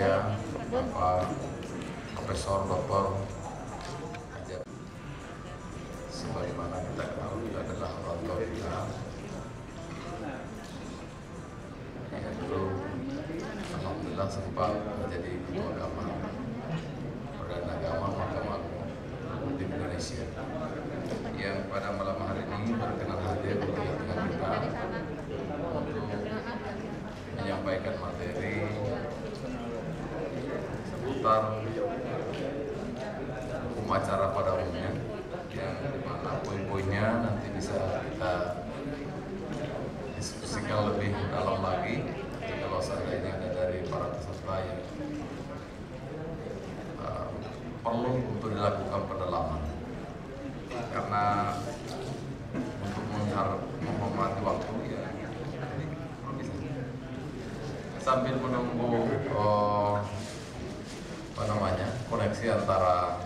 Indonesia, Bapak Profesor Dr. Hajar. Sebagaimana kita ketahui adalah orang tua kita yang dulu alhamdulillah sempat menjadi ketua agama Perdana Agama Mahkamah Agung di Indonesia, yang pada malam hari ini berkenan hadir di tengah kita untuk menyampaikan materi seputar hukum acara pada umumnya, yang dimana poin-poinnya nanti bisa kita diskusikan lebih dalam lagi. Jadi kalau seandainya ada dari para peserta yang perlu untuk dilakukan pendalaman, karena untuk menghormati waktu ya, sambil menunggu koneksi antara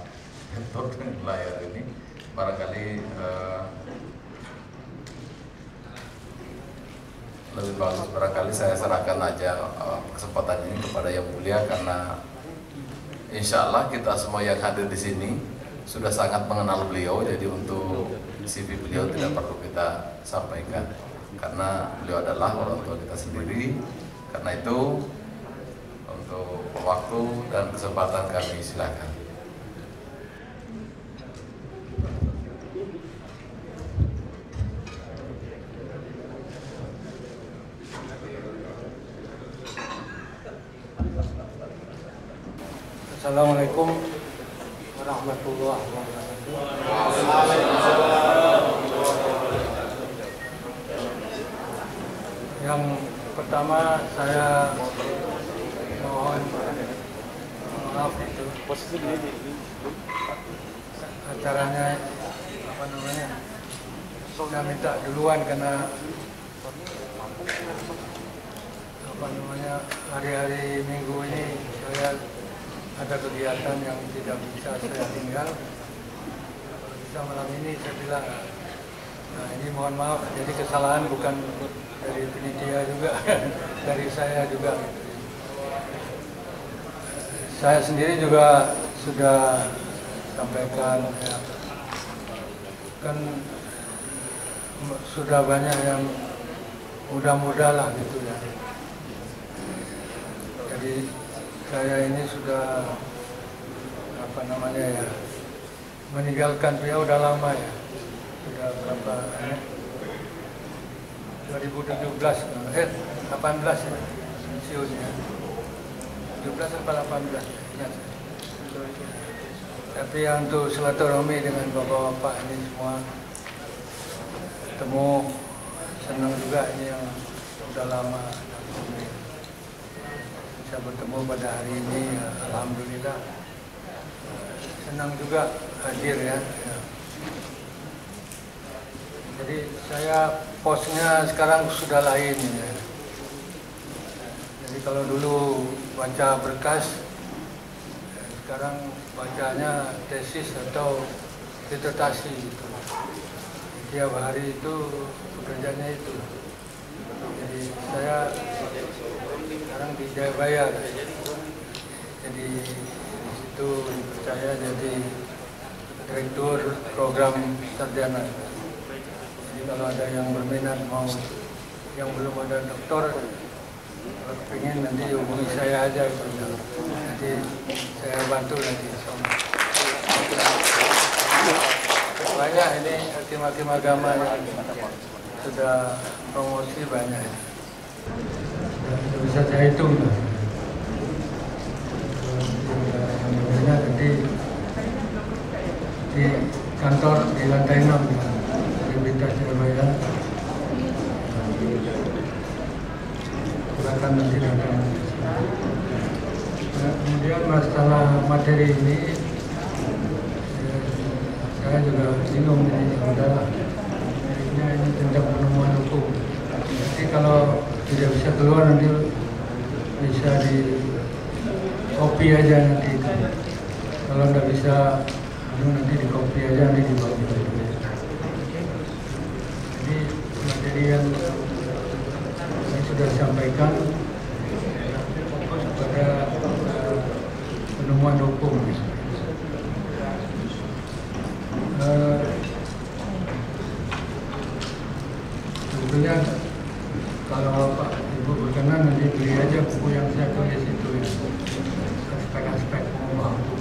laptop dan layar ini, barangkali lebih bagus barangkali saya serahkan aja kesempatan ini kepada Yang Mulia, karena insya Allah kita semua yang hadir di sini sudah sangat mengenal beliau, jadi untuk CV beliau tidak perlu kita sampaikan karena beliau adalah orang tua kita sendiri. Karena itu untuk waktu dan kesempatan kami silakan. Assalamualaikum warahmatullahi wabarakatuh. Yang pertama saya mohon maaf itu acaranya sudah minta duluan karena hari-hari Minggu ini saya ada kegiatan yang tidak bisa saya tinggal. Bisa malam ini saya bilang, nah ini mohon maaf, jadi kesalahan bukan dari panitia juga, dari saya juga. Saya sendiri juga sudah sampaikan, ya, kan sudah banyak yang muda-muda lah gitu ya. Jadi saya ini sudah meninggalkan beliau udah lama ya, sudah berapa 2017, 18 ya pensiunnya, 17 atau 18 ingat saya. Tapi yang untuk silaturahmi dengan bapak-bapak ini semua ketemu, senang juga ini yang udah lama bisa bertemu pada hari ini, ya, alhamdulillah. Senang juga hadir ya. Jadi saya posnya sekarang sudah lain ya. Jadi kalau dulu baca berkas, sekarang bacanya tesis atau disertasi gitu. Tiap hari itu pekerjaannya itu. Jadi saya sekarang di Jayabaya, jadi di situ dipercaya jadi direktur program sarjana. Jadi kalau ada yang berminat mau yang belum ada doktor, kalau pengen nanti hubungi saya aja gitu. Nanti saya bantu nanti. Banyak ini hakim-hakim agama yang sudah promosi banyak. Bisa saya hitung. Di kantor di lantai 6 di Bintas Surabaya. Silakan nanti datang. Kemudian masalah materi ini, saya juga bingung ini adalah ini tentang penemuan hukum. Jadi kalau tidak bisa keluar nanti bisa di copy aja nanti. Kalau nggak bisa nanti di copy aja, nanti dibawa. Jadi materi yang saya sudah sampaikan fokus pada penemuan hukum. Sebetulnya kalau Bapak Ibu berkenan nanti beli aja buku yang saya tulis itu ya, aspek-aspek penemuan hukum.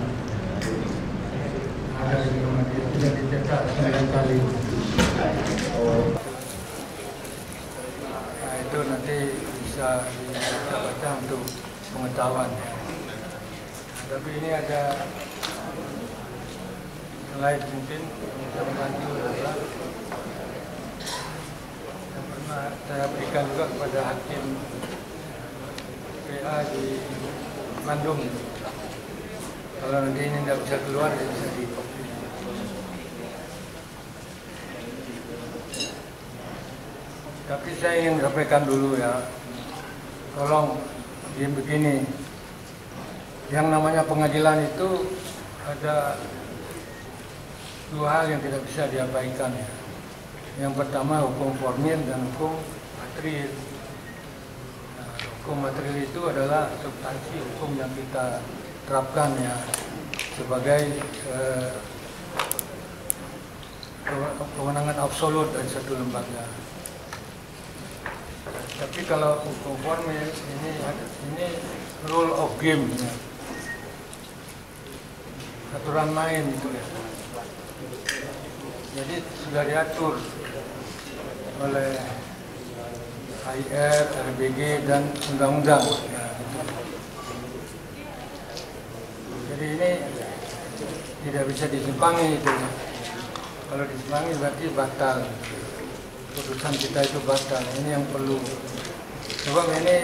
Ada di rumah dia, sudah dicetak 9 kali. Nah, itu nanti bisa dibaca untuk pengetahuan. Tapi ini ada slide mungkin yang bisa membantu adalah yang pernah saya berikan juga kepada hakim PA di Bandung. Kalau nanti ini tidak bisa keluar, ya bisa di copy. Tapi saya ingin sampaikan dulu ya, tolong begini, yang namanya pengadilan itu ada dua hal yang tidak bisa diabaikan ya. Yang pertama hukum formil dan hukum material. Nah, hukum material itu adalah substansi hukum yang kita terapkan ya sebagai kewenangan absolut dari satu lembaga. Tapi kalau hukum formil ini rule of game ya. Aturan main itu ya. Jadi sudah diatur oleh HIR, RBG dan undang-undang. Ya, gitu. Jadi ini tidak bisa disimpangi itu. Kalau disimpangi berarti batal. Putusan kita itu batal. Ini yang perlu. Sebab ini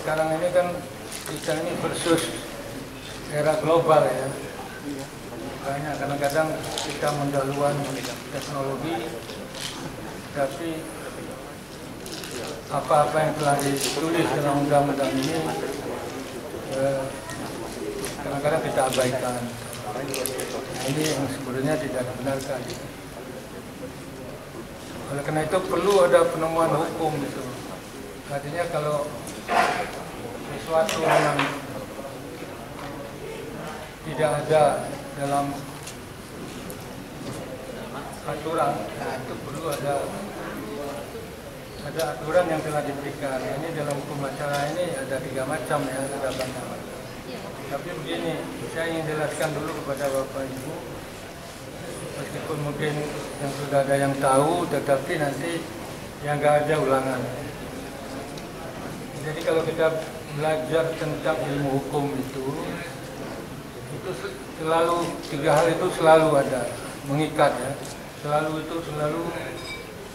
sekarang ini kan kita ini versus era global ya. Makanya kadang-kadang kita mendahuluan teknologi, tapi apa-apa yang telah ditulis dalam undang-undang ini kadang-kadang kita abaikan. Ini yang sebenarnya tidak dibenarkan. Oleh karena itu perlu ada penemuan hukum gitu. Artinya kalau sesuatu yang tidak ada dalam aturan, nah itu perlu ada aturan yang telah diberikan. Ini dalam hukum acara ini ada 3 macam ya, ada banyak. Tapi begini, saya ingin jelaskan dulu kepada Bapak Ibu, meskipun mungkin yang sudah ada yang tahu, tetapi nanti yang nggak ada ulangan. Jadi kalau kita belajar tentang ilmu hukum itu selalu 3 hal itu selalu ada, mengikat ya. Selalu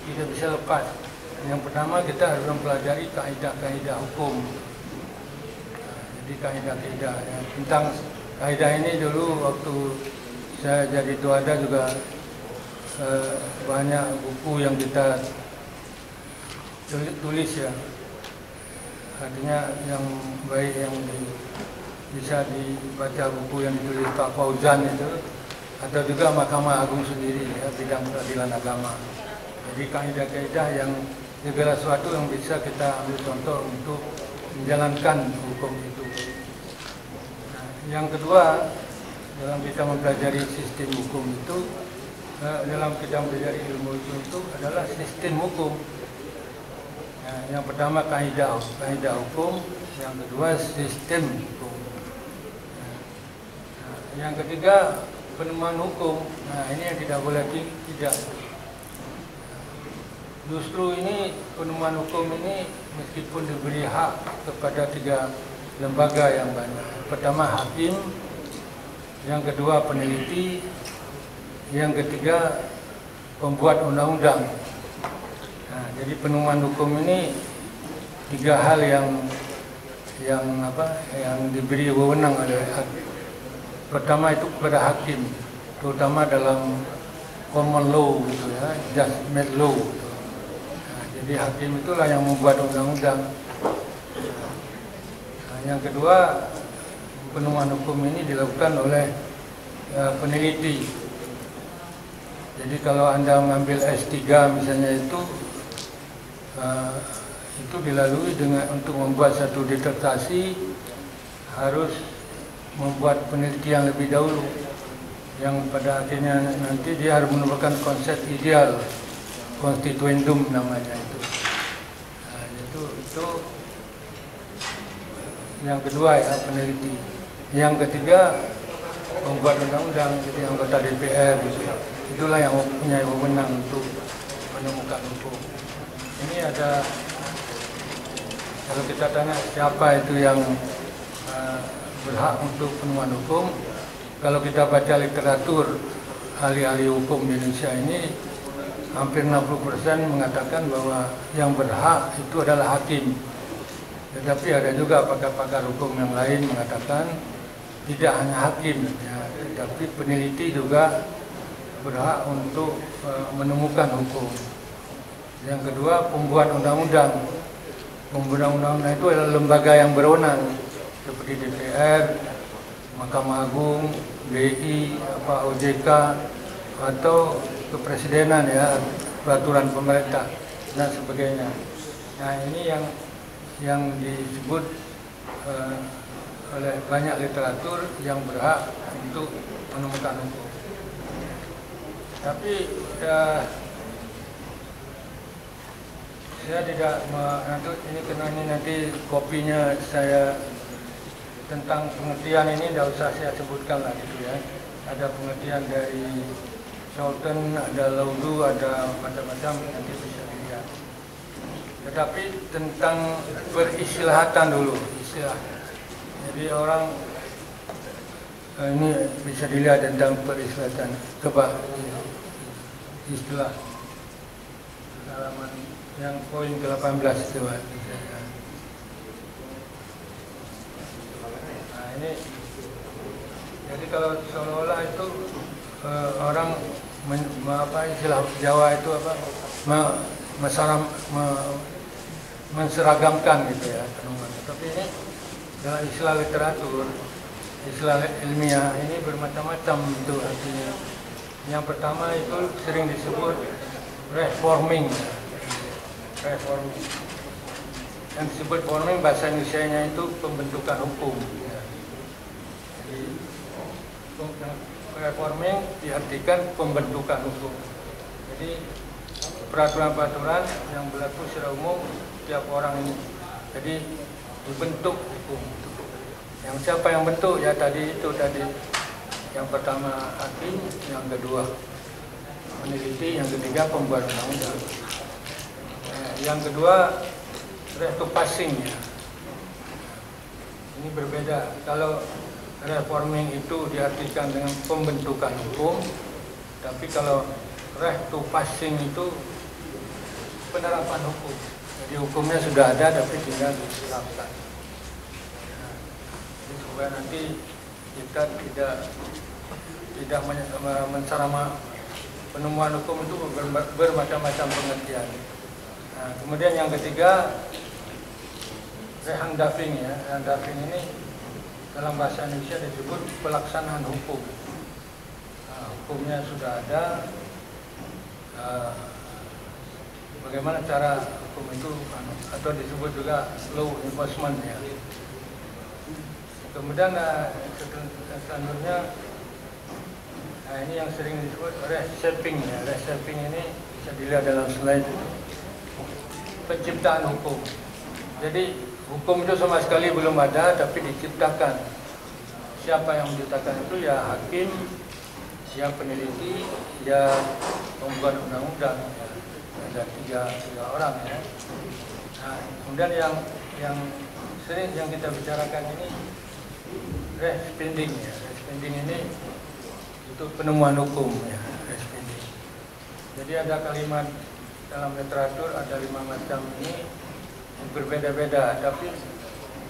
tidak bisa lepas. Yang pertama kita harus mempelajari kaidah-kaidah hukum. Jadi kaidah-kaidah ya. Tentang kaidah ini dulu waktu saya jadi tuada juga banyak buku yang kita tulis ya. Artinya yang baik yang bisa dibaca buku yang ditulis Pak Fauzan itu, atau juga Mahkamah Agung sendiri ya, bidang peradilan agama. Jadi kaidah-kaidah yang segala sesuatu yang bisa kita ambil contoh untuk menjalankan hukum itu. Nah, yang kedua, dalam kita mempelajari sistem hukum itu, dalam kita mempelajari ilmu itu adalah sistem hukum. Nah, yang pertama kaidah hukum, yang kedua sistem hukum. Nah, yang ketiga penemuan hukum. Nah, ini yang tidak boleh tidak. Justru ini penemuan hukum ini meskipun diberi hak kepada 3 lembaga yang banyak. Pertama hakim, yang kedua peneliti, yang ketiga pembuat undang-undang. Nah, jadi penemuan hukum ini 3 hal yang diberi wewenang oleh hakim. Pertama itu kepada hakim, terutama dalam common law gitu ya, just made law. Nah, jadi hakim itulah yang membuat undang-undang. Nah, yang kedua, penemuan hukum ini dilakukan oleh peneliti. Jadi kalau Anda mengambil S3 misalnya itu dilalui dengan untuk membuat satu disertasi harus membuat penelitian lebih dahulu, yang pada akhirnya nanti dia harus menemukan konsep ideal konstituendum namanya itu. Nah, itu yang kedua ya, peneliti. Yang ketiga, membuat undang-undang, jadi anggota DPR gitu. Itulah yang punya wewenang untuk menemukan hukum. Ini ada, kalau kita tanya siapa itu yang berhak untuk penemuan hukum, kalau kita baca literatur ahli-ahli hukum di Indonesia ini, hampir 60% mengatakan bahwa yang berhak itu adalah hakim. Tetapi ada juga pakar-pakar hukum yang lain mengatakan tidak hanya hakim, ya, tetapi peneliti juga berhak untuk menemukan hukum. Yang kedua, pembuat undang-undang. Pembuat undang-undang itu adalah lembaga yang berwenang, seperti DPR, Mahkamah Agung, BI, OJK, atau kepresidenan ya, peraturan pemerintah dan sebagainya. Nah, ini yang disebut oleh banyak literatur yang berhak untuk menemukan hukum. Tapi saya tidak ini karena ini nanti kopinya saya tentang pengertian ini tidak usah saya sebutkan lah gitu ya. Ada pengertian dari Sultan, ada Laudu, ada macam-macam, nanti bisa dilihat. Tetapi tentang peristilahatan dulu, istilah. Jadi orang ini bisa dilihat tentang peristilahatan. Coba istilah halaman yang poin ke-18 coba. Nah ini, jadi kalau seolah-olah itu orang istilah Jawa itu apa menseragamkan gitu ya. Tapi ini dalam istilah literatur, istilah ilmiah ini bermacam-macam itu artinya. Yang pertama itu sering disebut reforming. Yang disebut reforming bahasa Indonesianya itu pembentukan hukum. Jadi reforming diartikan pembentukan hukum. Jadi peraturan-peraturan yang berlaku secara umum tiap orang ini. Jadi dibentuk hukum. Yang siapa yang bentuk ya tadi. Yang pertama hakim, yang kedua peneliti, yang ketiga pembuat undang-undang. Yang kedua passing ya. Ini berbeda. Kalau reforming itu diartikan dengan pembentukan hukum, tapi kalau passing itu penerapan hukum. Jadi hukumnya sudah ada tapi tinggal diterapkan. Supaya nanti kita tidak mencerama penemuan hukum itu bermacam-macam pengertian. Nah, kemudian yang ketiga rehandafing ya. Rehandafing ini dalam bahasa Indonesia disebut pelaksanaan hukum. Nah, hukumnya sudah ada. Bagaimana cara hukum itu atau disebut juga law enforcement ya. Kemudian selanjutnya ini yang sering disebut reshaping ya. Reshaping ini bisa dilihat dalam slide. Penciptaan hukum. Jadi hukum itu sama sekali belum ada tapi diciptakan. Siapa yang menciptakan itu ya hakim, ya peneliti, ya pembuat undang-undang. Ada tiga orang ya. Nah, kemudian yang sering yang kita bicarakan ini respending ya. Respending ini itu penemuan hukum ya, respending. Jadi ada kalimat dalam literatur ada 5 macam ini yang berbeda-beda, tapi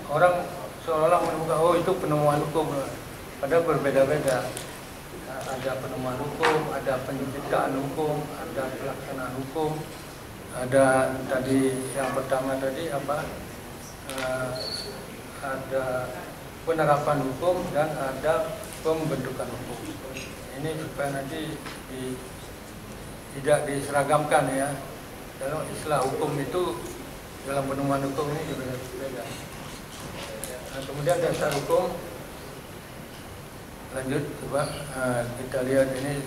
orang seolah-olah menemukan itu penemuan hukum, padahal berbeda-beda. Ada penemuan hukum, ada penciptaan hukum, ada pelaksanaan hukum, ada tadi yang pertama tadi ada penerapan hukum dan ada pembentukan hukum. Ini supaya nanti tidak diseragamkan ya. Dalam istilah hukum itu dalam penemuan hukum ini berbeda. Nah, kemudian dasar hukum lanjut coba kita lihat ini,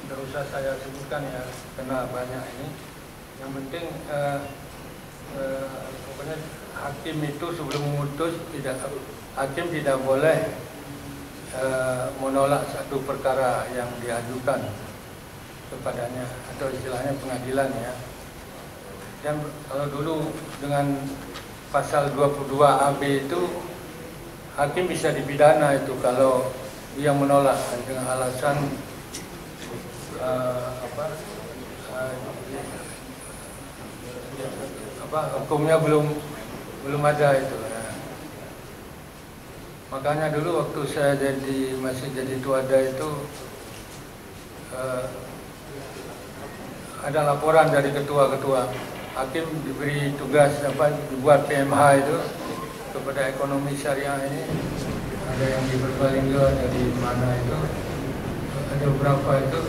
tidak usah saya sebutkan ya karena banyak ini. Yang penting pokoknya hakim itu sebelum memutus hakim tidak boleh menolak satu perkara yang diajukan kepadanya atau istilahnya pengadilan ya. Dan kalau dulu dengan pasal 22 AB itu hakim bisa dipidana itu kalau dia menolak dengan alasan hukumnya belum ada itu. Nah, makanya dulu waktu saya masih jadi tuada itu ada laporan dari ketua-ketua hakim diberi tugas dibuat PMH itu kepada ekonomi syariah ini, ada yang di Purbalingga, ada di mana itu, ada beberapa itu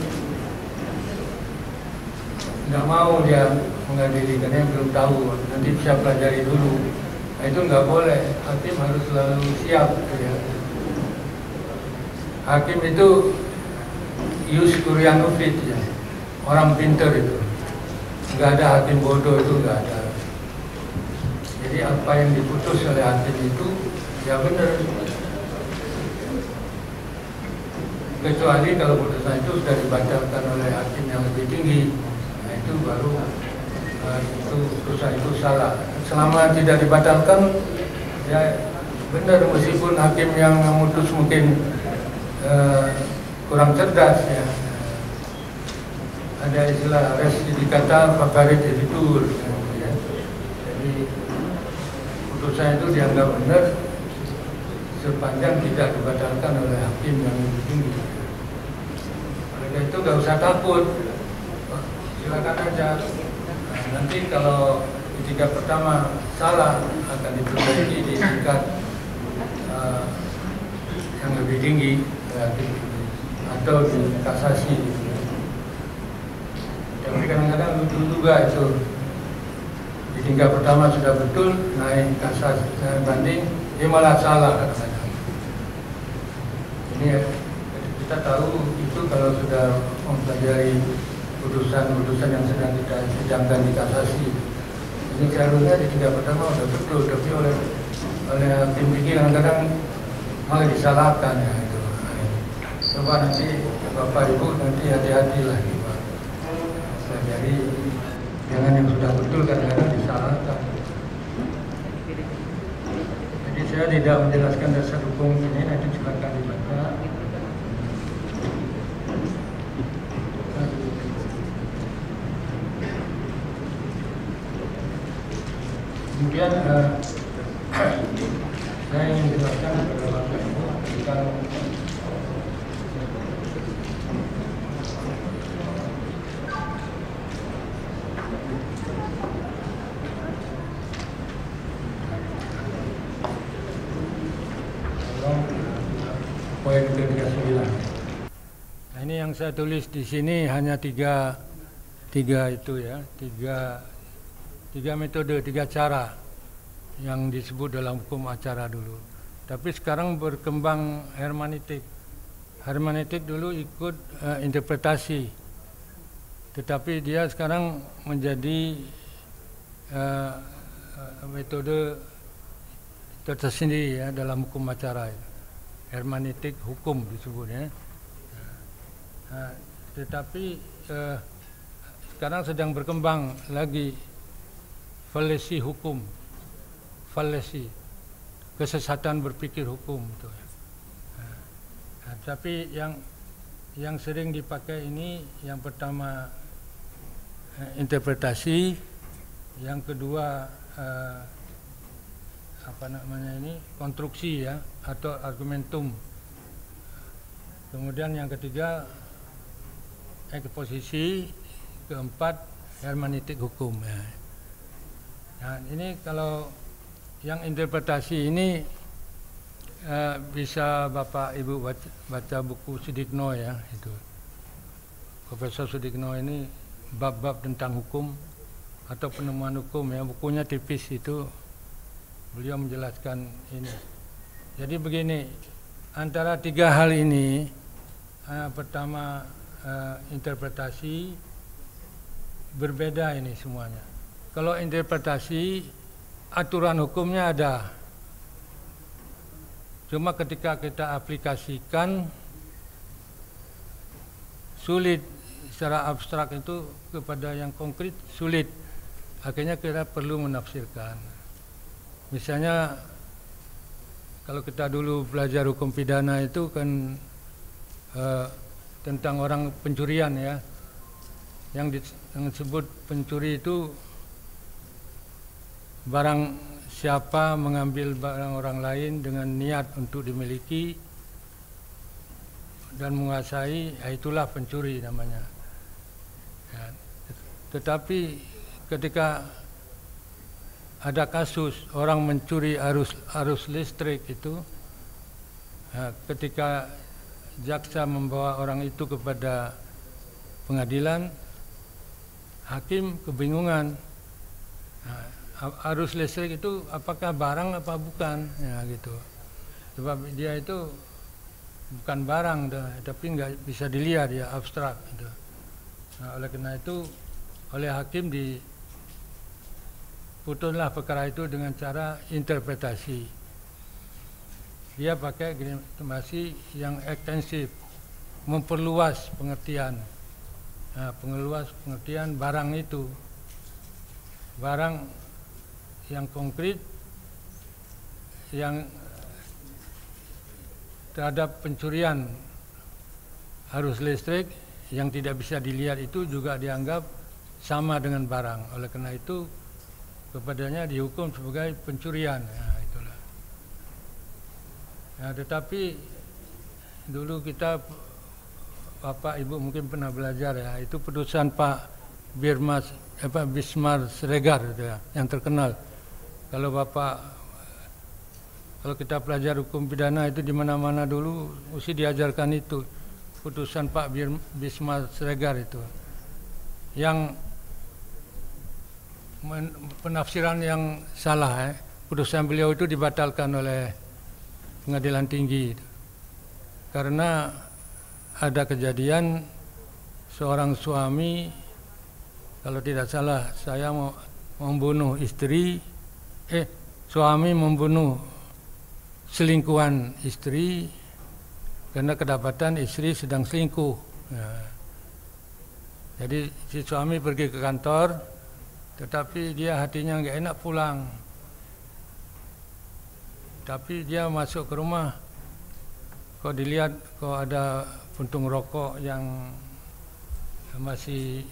nggak mau dia mengadili karena belum tahu, nanti bisa pelajari dulu. Nah, itu nggak boleh, hakim harus selalu siap ya. Hakim itu ius curiano fit ya, orang pinter itu, nggak ada hakim bodoh, itu nggak ada. Jadi apa yang diputus oleh hakim itu ya benar, kecuali kalau putusan itu sudah dibatalkan oleh hakim yang lebih tinggi, nah itu baru itu putusan itu salah. Selama tidak dibatalkan ya benar, meskipun hakim yang memutus mungkin kurang cerdas ya. Ada istilah res judicata favorit editur ya. Jadi putusan itu dianggap benar sepanjang tidak dibatalkan oleh hakim yang lebih tinggi. Oleh itu nggak usah takut, silakan aja. Nah, nanti kalau di tingkat pertama salah akan diperbaiki di tingkat yang lebih tinggi atau di kasasi. Tapi kadang-kadang lucu juga itu, di tingkat pertama sudah betul, naik kasasi, naik banding, dia malah salah kadang-kadang. Ini ya, kita tahu itu kalau sudah mempelajari putusan-putusan yang sedang kita sidangkan di kasasi. Ini seharusnya di tingkat pertama sudah betul, tapi oleh hakim tinggi kadang-kadang malah disalahkan ya itu. Coba nanti Bapak Ibu nanti hati-hatilah gitu. Jadi jangan yang sudah betul kadang-kadang disalahkan. Jadi saya tidak menjelaskan dasar hukum ini, nanti silakan dibaca. Kemudian saya ingin jelaskan kepada Bapak Ibu tentang poin ke-39. Nah, ini yang saya tulis di sini hanya tiga itu ya, tiga metode, tiga cara yang disebut dalam hukum acara dulu. Tapi sekarang berkembang hermeneutik. Hermeneutik dulu ikut interpretasi, tetapi dia sekarang menjadi metode tersendiri ya dalam hukum acara. Hermeneutik hukum disebutnya. Tetapi sekarang sedang berkembang lagi falasi hukum, falasi, kesesatan berpikir hukum itu. Tapi yang sering dipakai ini yang pertama interpretasi, yang kedua konstruksi ya atau argumentum. Kemudian yang ketiga eksposisi, keempat hermeneutik hukum ya. Nah, ini kalau yang interpretasi ini bisa Bapak Ibu baca buku Sudikno ya, itu Profesor Sudikno ini bab-bab tentang hukum atau penemuan hukum ya, bukunya tipis itu. Beliau menjelaskan ini. Jadi begini, antara tiga hal ini, pertama interpretasi, berbeda ini semuanya. Kalau interpretasi, aturan hukumnya ada. Cuma ketika kita aplikasikan, sulit secara abstrak itu kepada yang konkret, sulit. Akhirnya kita perlu menafsirkan. Misalnya, kalau kita dulu belajar hukum pidana itu kan tentang orang pencurian ya. Yang disebut pencuri itu barang siapa mengambil barang orang lain dengan niat untuk dimiliki dan menguasai, itulah pencuri namanya. Ya. Tetapi ketika ada kasus orang mencuri arus listrik itu, ketika jaksa membawa orang itu kepada pengadilan, hakim kebingungan. Arus listrik itu apakah barang apa bukan, ya gitu. Sebab dia itu bukan barang, tapi nggak bisa dilihat, ya abstrak. Gitu. Nah, oleh karena itu, oleh hakim diputuslah perkara itu dengan cara interpretasi. Dia pakai legitimasi yang ekstensif, memperluas pengertian. Nah, pengertian barang itu, barang yang konkret, yang terhadap pencurian arus listrik yang tidak bisa dilihat itu juga dianggap sama dengan barang. Oleh karena itu, kepadanya dihukum sebagai pencurian. Nah, itulah. Nah, tetapi dulu kita, Bapak Ibu mungkin pernah belajar ya, itu putusan Pak Bismar Siregar ya, yang terkenal. Kalau kita belajar hukum pidana itu di mana-mana dulu mesti diajarkan itu, putusan Pak Bismar Siregar itu, yang penafsiran yang salah. Putusan beliau itu dibatalkan oleh pengadilan tinggi karena ada kejadian seorang suami, kalau tidak salah saya mau membunuh istri, suami membunuh selingkuhan istri karena kedapatan istri sedang selingkuh. Ya. Jadi si suami pergi ke kantor, tetapi dia hatinya nggak enak pulang. Tapi dia masuk ke rumah, kok dilihat kok ada puntung rokok yang masih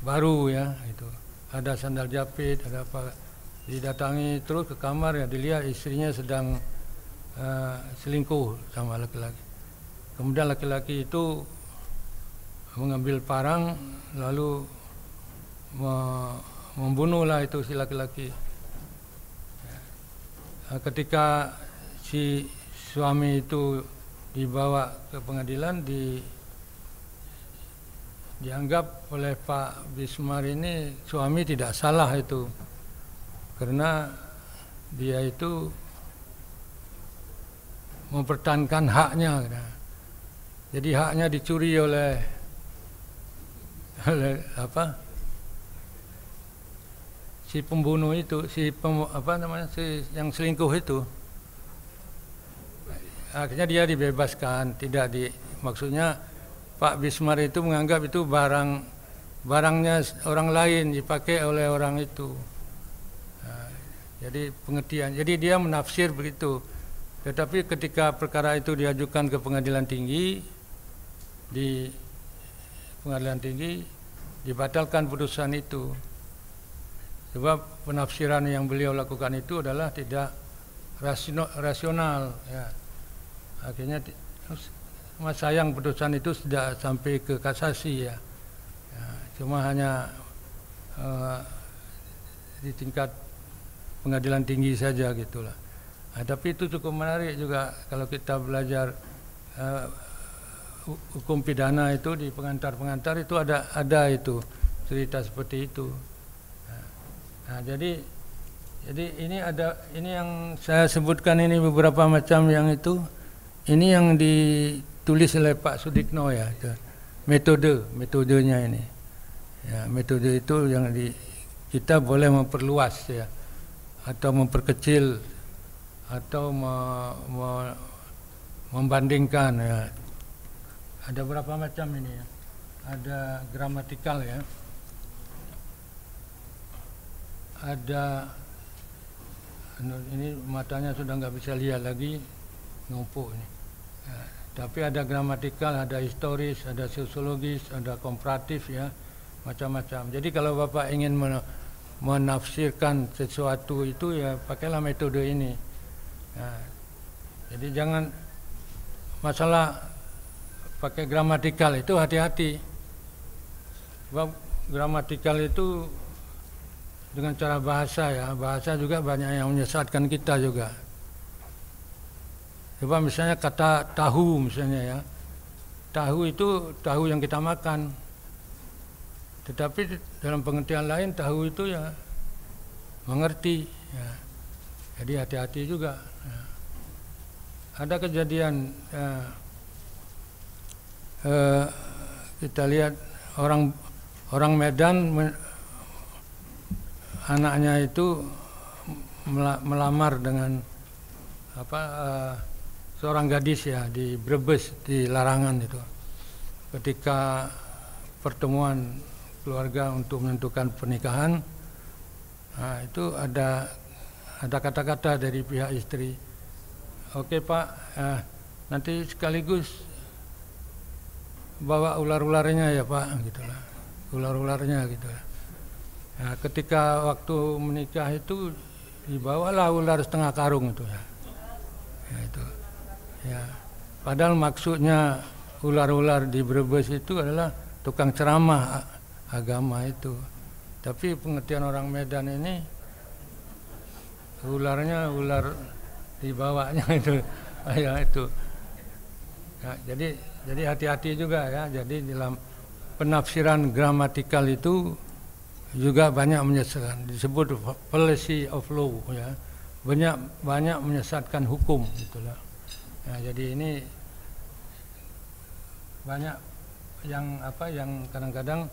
baru ya, itu ada sandal jepit, ada apa. Didatangi terus ke kamar, ya dilihat istrinya sedang selingkuh sama laki-laki. Kemudian laki-laki itu mengambil parang lalu membunuhlah itu si laki-laki. Ketika si suami itu dibawa ke pengadilan, dianggap oleh Pak Bismar ini suami tidak salah itu, karena dia itu mempertahankan haknya. Jadi haknya dicuri oleh si pembunuh itu, si yang selingkuh itu. Akhirnya dia dibebaskan, maksudnya Pak Bismar itu menganggap itu barangnya orang lain dipakai oleh orang itu. Nah, jadi pengertian, jadi dia menafsir begitu. Tetapi ketika perkara itu diajukan ke pengadilan tinggi, di pengadilan tinggi dibatalkan putusan itu. Sebab penafsiran yang beliau lakukan itu adalah tidak rasional. Ya. Akhirnya sayang putusan itu sudah sampai ke kasasi ya. Ya, cuma hanya di tingkat pengadilan tinggi saja gitulah. Nah, tapi itu cukup menarik juga kalau kita belajar hukum pidana itu di pengantar-pengantar itu ada itu cerita seperti itu. Nah, jadi ini yang saya sebutkan ini beberapa macam yang itu ini yang ditulis oleh Pak Sudikno ya, metodenya ini. Ya, metode itu yang kita boleh memperluas ya, atau memperkecil, atau membandingkan ya. Ada berapa macam ini ya? Ada gramatikal ya, ada ini matanya sudah nggak bisa lihat lagi, numpuk ini. Ya, tapi ada gramatikal, ada historis, ada sosiologis, ada komparatif ya, macam-macam. Jadi kalau Bapak ingin menafsirkan sesuatu itu ya pakailah metode ini. Ya, jadi jangan masalah pakai gramatikal itu hati-hati. Sebab gramatikal itu dengan cara bahasa ya, bahasa juga banyak yang menyesatkan kita juga. Coba misalnya kata tahu misalnya ya, tahu itu tahu yang kita makan. Tetapi dalam pengertian lain tahu itu ya mengerti ya. Jadi hati-hati juga ya. Ada kejadian ya, kita lihat orang Medan anaknya itu melamar dengan seorang gadis ya di Brebes, di Larangan itu. Ketika pertemuan keluarga untuk menentukan pernikahan, nah, itu ada kata-kata dari pihak istri. Oke Pak, nanti sekaligus bawa ular-ularnya ya Pak, gitulah, ular-ularnya gitu. Nah, ketika waktu menikah itu dibawalah ular setengah karung itu ya, itu ya. Padahal maksudnya ular-ular di Brebes itu adalah tukang ceramah agama itu. Tapi pengertian orang Medan ini ularnya ular dibawanya itu, ya itu. Ya, jadi hati-hati juga ya. Jadi dalam penafsiran gramatikal itu juga banyak menyesatkan. Disebut fallacy of law ya. Banyak menyesatkan hukum itulah. Ya, jadi ini banyak yang kadang-kadang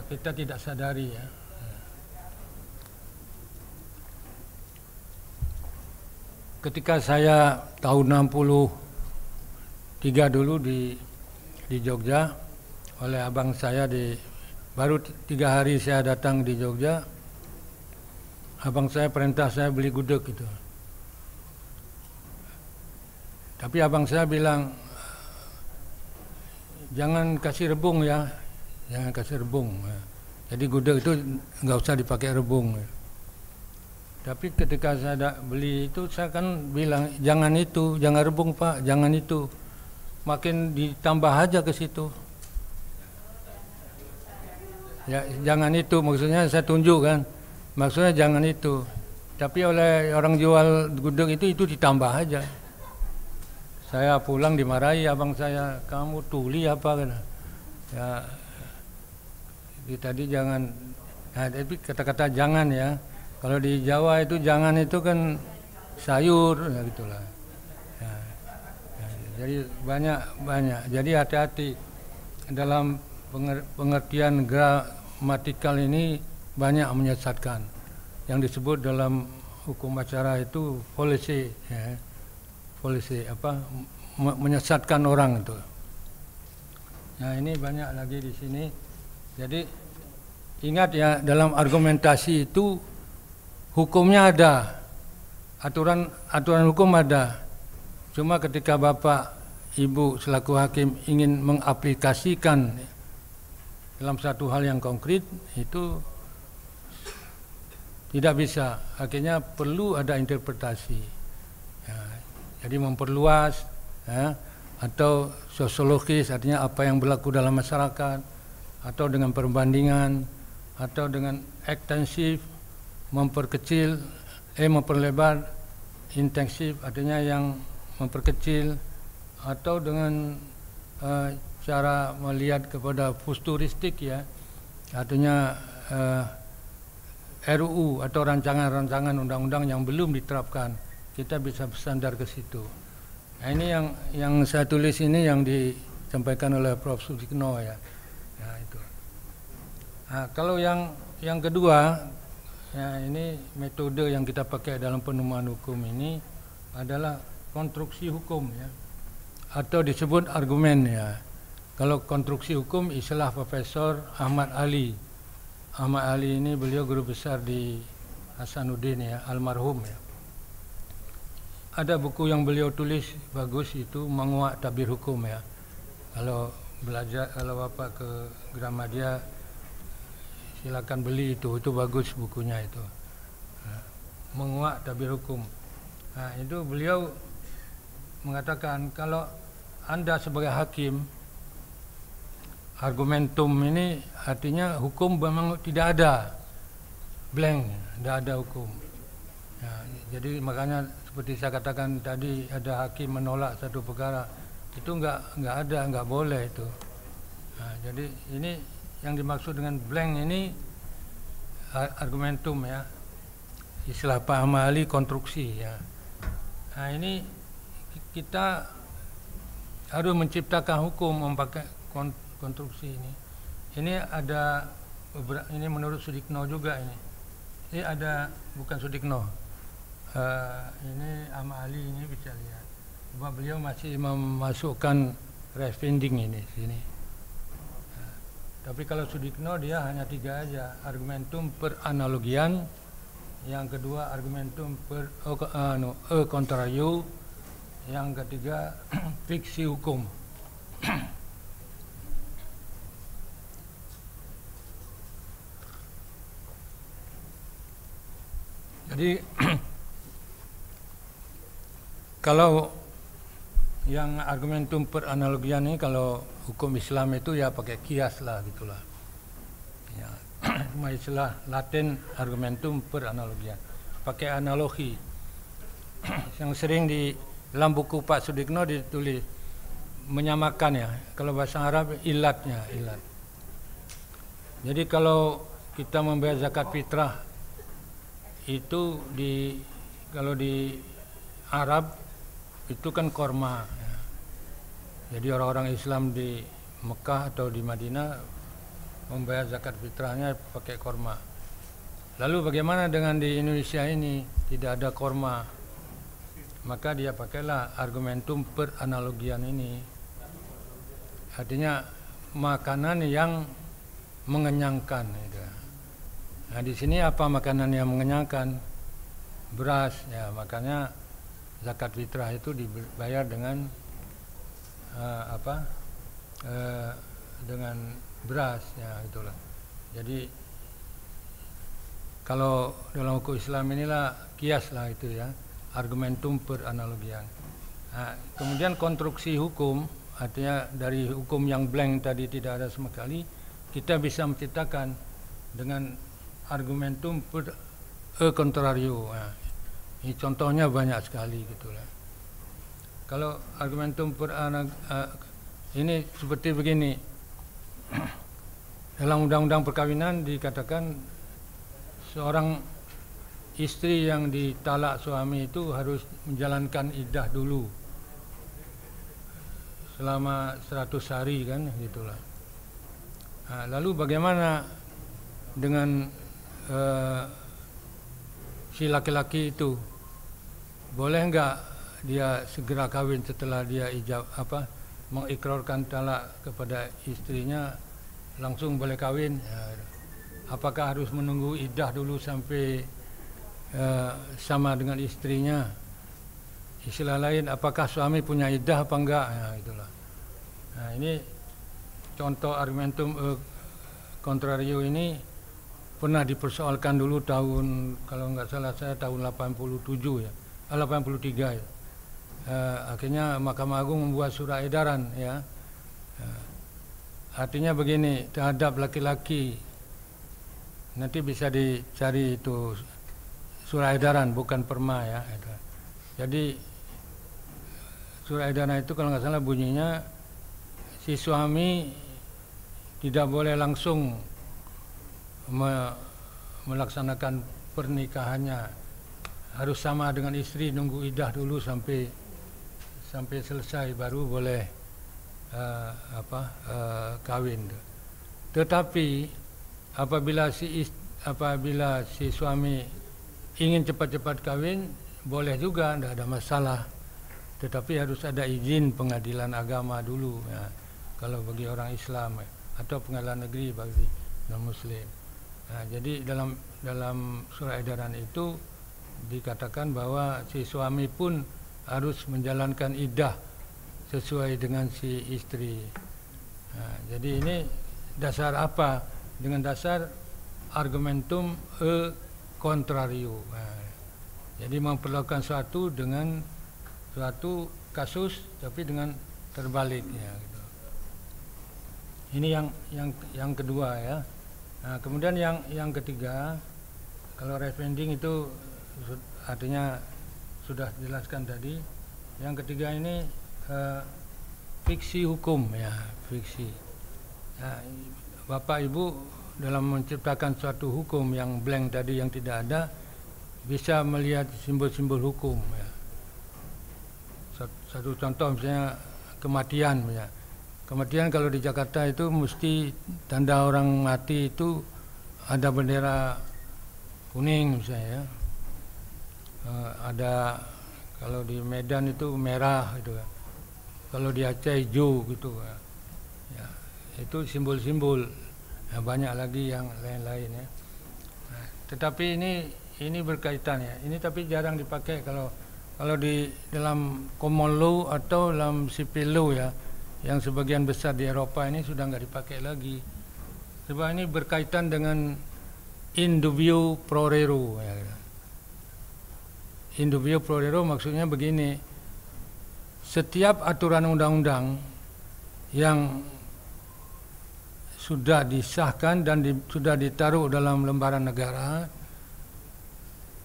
kita tidak sadari ya. Ketika saya tahun 63 dulu di Jogja, oleh abang saya baru 3 hari saya datang di Jogja, abang saya perintah saya beli gudeg gitu. Tapi abang saya bilang, jangan kasih rebung ya, jangan kasih rebung. Jadi gudeg itu nggak usah dipakai rebung. Tapi ketika saya beli itu saya kan bilang jangan itu, jangan rebung Pak, jangan itu. Makin ditambah aja ke situ. Ya, jangan itu maksudnya saya tunjuk kan. Maksudnya jangan itu. Tapi oleh orang jual gudeg itu ditambah aja. Saya pulang dimarahi abang saya, kamu tuli apa kan? Ya, tadi jangan. Nah, tapi kata-kata jangan ya. Kalau di Jawa itu jangan itu kan sayur, ya gitulah. Ya, jadi banyak. Jadi hati-hati dalam pengertian gramatikal ini banyak menyesatkan. Yang disebut dalam hukum acara itu fallacy, ya. Fallacy menyesatkan orang itu. Nah ini banyak lagi di sini. Jadi ingat ya, dalam argumentasi itu hukumnya ada, aturan hukum ada. Cuma ketika Bapak, Ibu selaku hakim ingin mengaplikasikan dalam satu hal yang konkret, itu tidak bisa. Akhirnya perlu ada interpretasi. Ya, jadi memperluas, ya, atau sosiologis, artinya apa yang berlaku dalam masyarakat, atau dengan perbandingan, atau dengan ekstensif, memperlebar, intensif artinya yang memperkecil, atau dengan cara melihat kepada futuristik ya, artinya RUU atau rancangan-rancangan undang-undang yang belum diterapkan, kita bisa bersandar ke situ. Nah, ini yang saya tulis ini yang disampaikan oleh Prof. Sudikno ya. Nah, itu. Nah, kalau yang kedua, ya ini metode yang kita pakai dalam penemuan hukum ini adalah konstruksi hukum ya, atau disebut argumen ya. Kalau konstruksi hukum istilah Profesor Ahmad Ali. Ahmad Ali ini beliau guru besar di Hasanuddin ya, almarhum ya. Ada buku yang beliau tulis bagus itu Menguak Tabir Hukum ya. Kalau belajar, kalau Bapak ke Gramedia silakan beli itu bagus bukunya itu. Menguak Tabir Hukum. Nah, itu beliau mengatakan kalau Anda sebagai hakim, argumentum ini artinya hukum memang tidak ada, blank, tidak ada hukum. Ya, jadi makanya seperti saya katakan tadi, ada hakim menolak satu perkara, itu enggak ada, enggak boleh itu. Nah, jadi ini yang dimaksud dengan blank ini argumentum ya, istilah Pak Ahmad Ali konstruksi ya. Nah, ini kita harus menciptakan hukum memakai konstruksi ini. Ini ada ini menurut Sudikno juga ini. Ini ada, bukan Sudikno. Ini Ahmad Ali ini bisa lihat. Cuma beliau masih memasukkan refinding ini sini. Tapi kalau Sudikno dia hanya 3 aja, argumentum per analogian, yang kedua argumentum per contrario, yang ketiga fiksi hukum. Jadi kalau yang argumentum per analogian ini, kalau hukum Islam itu ya pakai kias lah gitulah. Ya, istilah Latin argumentum per analogian, pakai analogi. Yang sering di dalam buku Pak Sudikno ditulis menyamakan ya. Kalau bahasa Arab ilatnya, ilat. Jadi kalau kita membayar zakat fitrah itu kalau di Arab itu kan korma ya. Jadi orang-orang Islam di Mekah atau di Madinah membayar zakat fitrahnya pakai korma. Lalu bagaimana dengan di Indonesia ini tidak ada korma? Maka dia pakailah argumentum per analogian ini. Artinya makanan yang mengenyangkan gitu. Nah, di sini apa makanan yang mengenyangkan? Beras ya, makanya zakat fitrah itu dibayar dengan dengan beras ya, itulah. Jadi kalau dalam hukum Islam inilah kias lah itu ya, argumentum per analogian. Nah, kemudian konstruksi hukum, artinya dari hukum yang blank tadi tidak ada sama sekali, kita bisa menciptakan dengan argumentum per contrario. Nah, ini contohnya banyak sekali gitulah. Kalau argumentum per ini seperti begini. Dalam undang-undang perkawinan dikatakan seorang istri yang ditalak suami itu harus menjalankan iddah dulu selama 100 hari kan gitulah. Nah, lalu bagaimana dengan si laki-laki itu, boleh enggak dia segera kawin setelah dia mengikrarkan talak kepada istrinya, langsung boleh kawin? Ya, apakah harus menunggu iddah dulu sampai sama dengan istrinya? Istilah lain, apakah suami punya iddah apa enggak? Ya, itulah. Nah, ini contoh argumentum contrario ini pernah dipersoalkan dulu tahun, kalau nggak salah saya tahun 87 ya, 83 ya. Akhirnya Mahkamah Agung membuat surat edaran ya. Artinya begini, terhadap laki-laki, nanti bisa dicari itu surat edaran, bukan perma ya. Jadi surat edaran itu kalau nggak salah bunyinya, si suami tidak boleh langsung melaksanakan pernikahannya, harus sama dengan istri, nunggu iddah dulu sampai sampai selesai baru boleh kawin. Tetapi apabila si suami ingin cepat-cepat kawin, boleh juga, tidak ada masalah. Tetapi harus ada izin pengadilan agama dulu, ya, kalau bagi orang Islam, atau pengadilan negeri bagi non-Muslim. Nah, jadi dalam surat edaran itu dikatakan bahwa si suami pun harus menjalankan iddah sesuai dengan si istri. Nah, jadi ini dasar apa? Dengan dasar argumentum e contrario. Nah, jadi memperlakukan suatu dengan suatu kasus, tapi dengan terbaliknya. Gitu. Ini yang kedua, ya. Nah, kemudian yang ketiga, kalau referending itu artinya sudah dijelaskan tadi. Yang ketiga ini fiksi hukum, ya, fiksi. Nah, Bapak Ibu dalam menciptakan suatu hukum yang blank tadi, yang tidak ada, bisa melihat simbol-simbol hukum, ya. Satu contoh misalnya kematian, ya. Kematian kalau di Jakarta itu mesti tanda orang mati itu ada bendera kuning misalnya, ya. Ada kalau di Medan itu merah gitu, ya. Kalau di Aceh hijau gitu, ya. Ya, itu simbol-simbol. Nah, banyak lagi yang lain-lain, ya. Nah, tetapi ini berkaitan, ya. Ini tapi jarang dipakai kalau di dalam common law atau dalam civil law, ya, yang sebagian besar di Eropa ini sudah nggak dipakai lagi. Sebab ini berkaitan dengan in dubio pro reo, ya. In dubio pro reo maksudnya begini, setiap aturan undang-undang yang sudah disahkan dan sudah ditaruh dalam lembaran negara,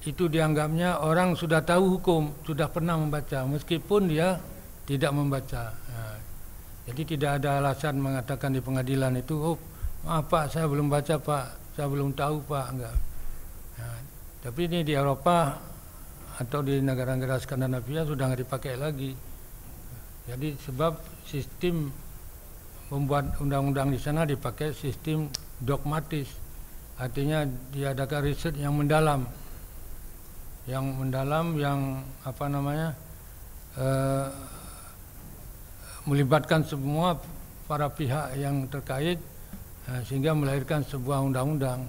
itu dianggapnya orang sudah tahu hukum, sudah pernah membaca, meskipun dia tidak membaca. Nah, jadi tidak ada alasan mengatakan di pengadilan itu, oh maaf Pak, saya belum baca Pak, saya belum tahu Pak, enggak. Nah, tapi ini di Eropa atau di negara-negara Skandinavia sudah nggak dipakai lagi. Jadi sebab sistem membuat undang-undang di sana dipakai sistem dogmatis, artinya diadakan riset yang mendalam, yang melibatkan semua para pihak yang terkait, sehingga melahirkan sebuah undang-undang.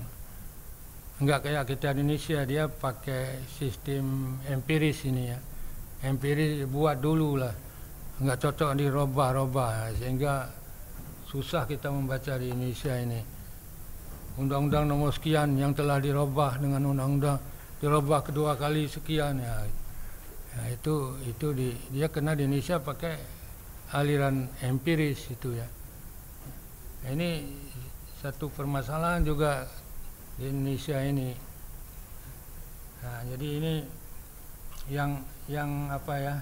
Enggak kayak kita di Indonesia, dia pakai sistem empiris ini, ya. Empiris buat dulu lah, enggak cocok dirubah-rubah, sehingga susah kita membaca di Indonesia ini. Undang-undang nomor sekian yang telah dirubah dengan undang-undang dirubah kedua kali sekian, ya. Ya, itu dia kena di Indonesia pakai aliran empiris itu, ya. Nah, ini satu permasalahan juga di Indonesia ini. Nah, jadi ini yang apa, ya?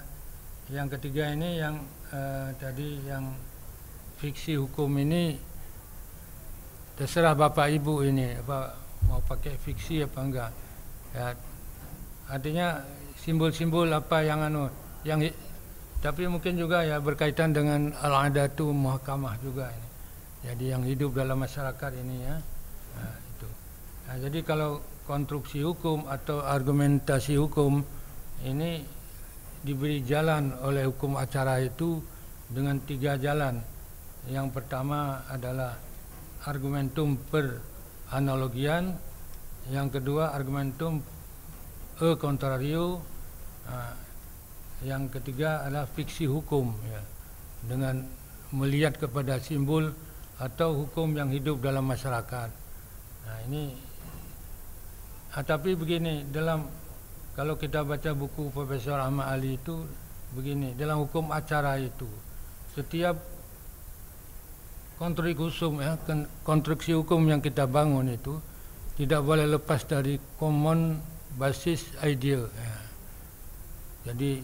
Yang ketiga ini yang tadi yang fiksi hukum ini, terserah Bapak Ibu ini apa mau pakai fiksi apa enggak. Ya, artinya simbol-simbol apa yang tapi mungkin juga, ya, berkaitan dengan al-adatu muhakamah juga ini. Jadi yang hidup dalam masyarakat ini, ya. Nah, itu. Nah, jadi kalau konstruksi hukum atau argumentasi hukum ini diberi jalan oleh hukum acara itu dengan 3 jalan. Yang pertama adalah argumentum per analogian, yang kedua argumentum e contrario, yang ketiga adalah fiksi hukum, ya, dengan melihat kepada simbol atau hukum yang hidup dalam masyarakat. Nah, ini tapi begini, kalau kita baca buku Profesor Ahmad Ali itu begini, dalam hukum acara itu setiap konstruksi hukum yang kita bangun itu tidak boleh lepas dari common basis idea, ya. Jadi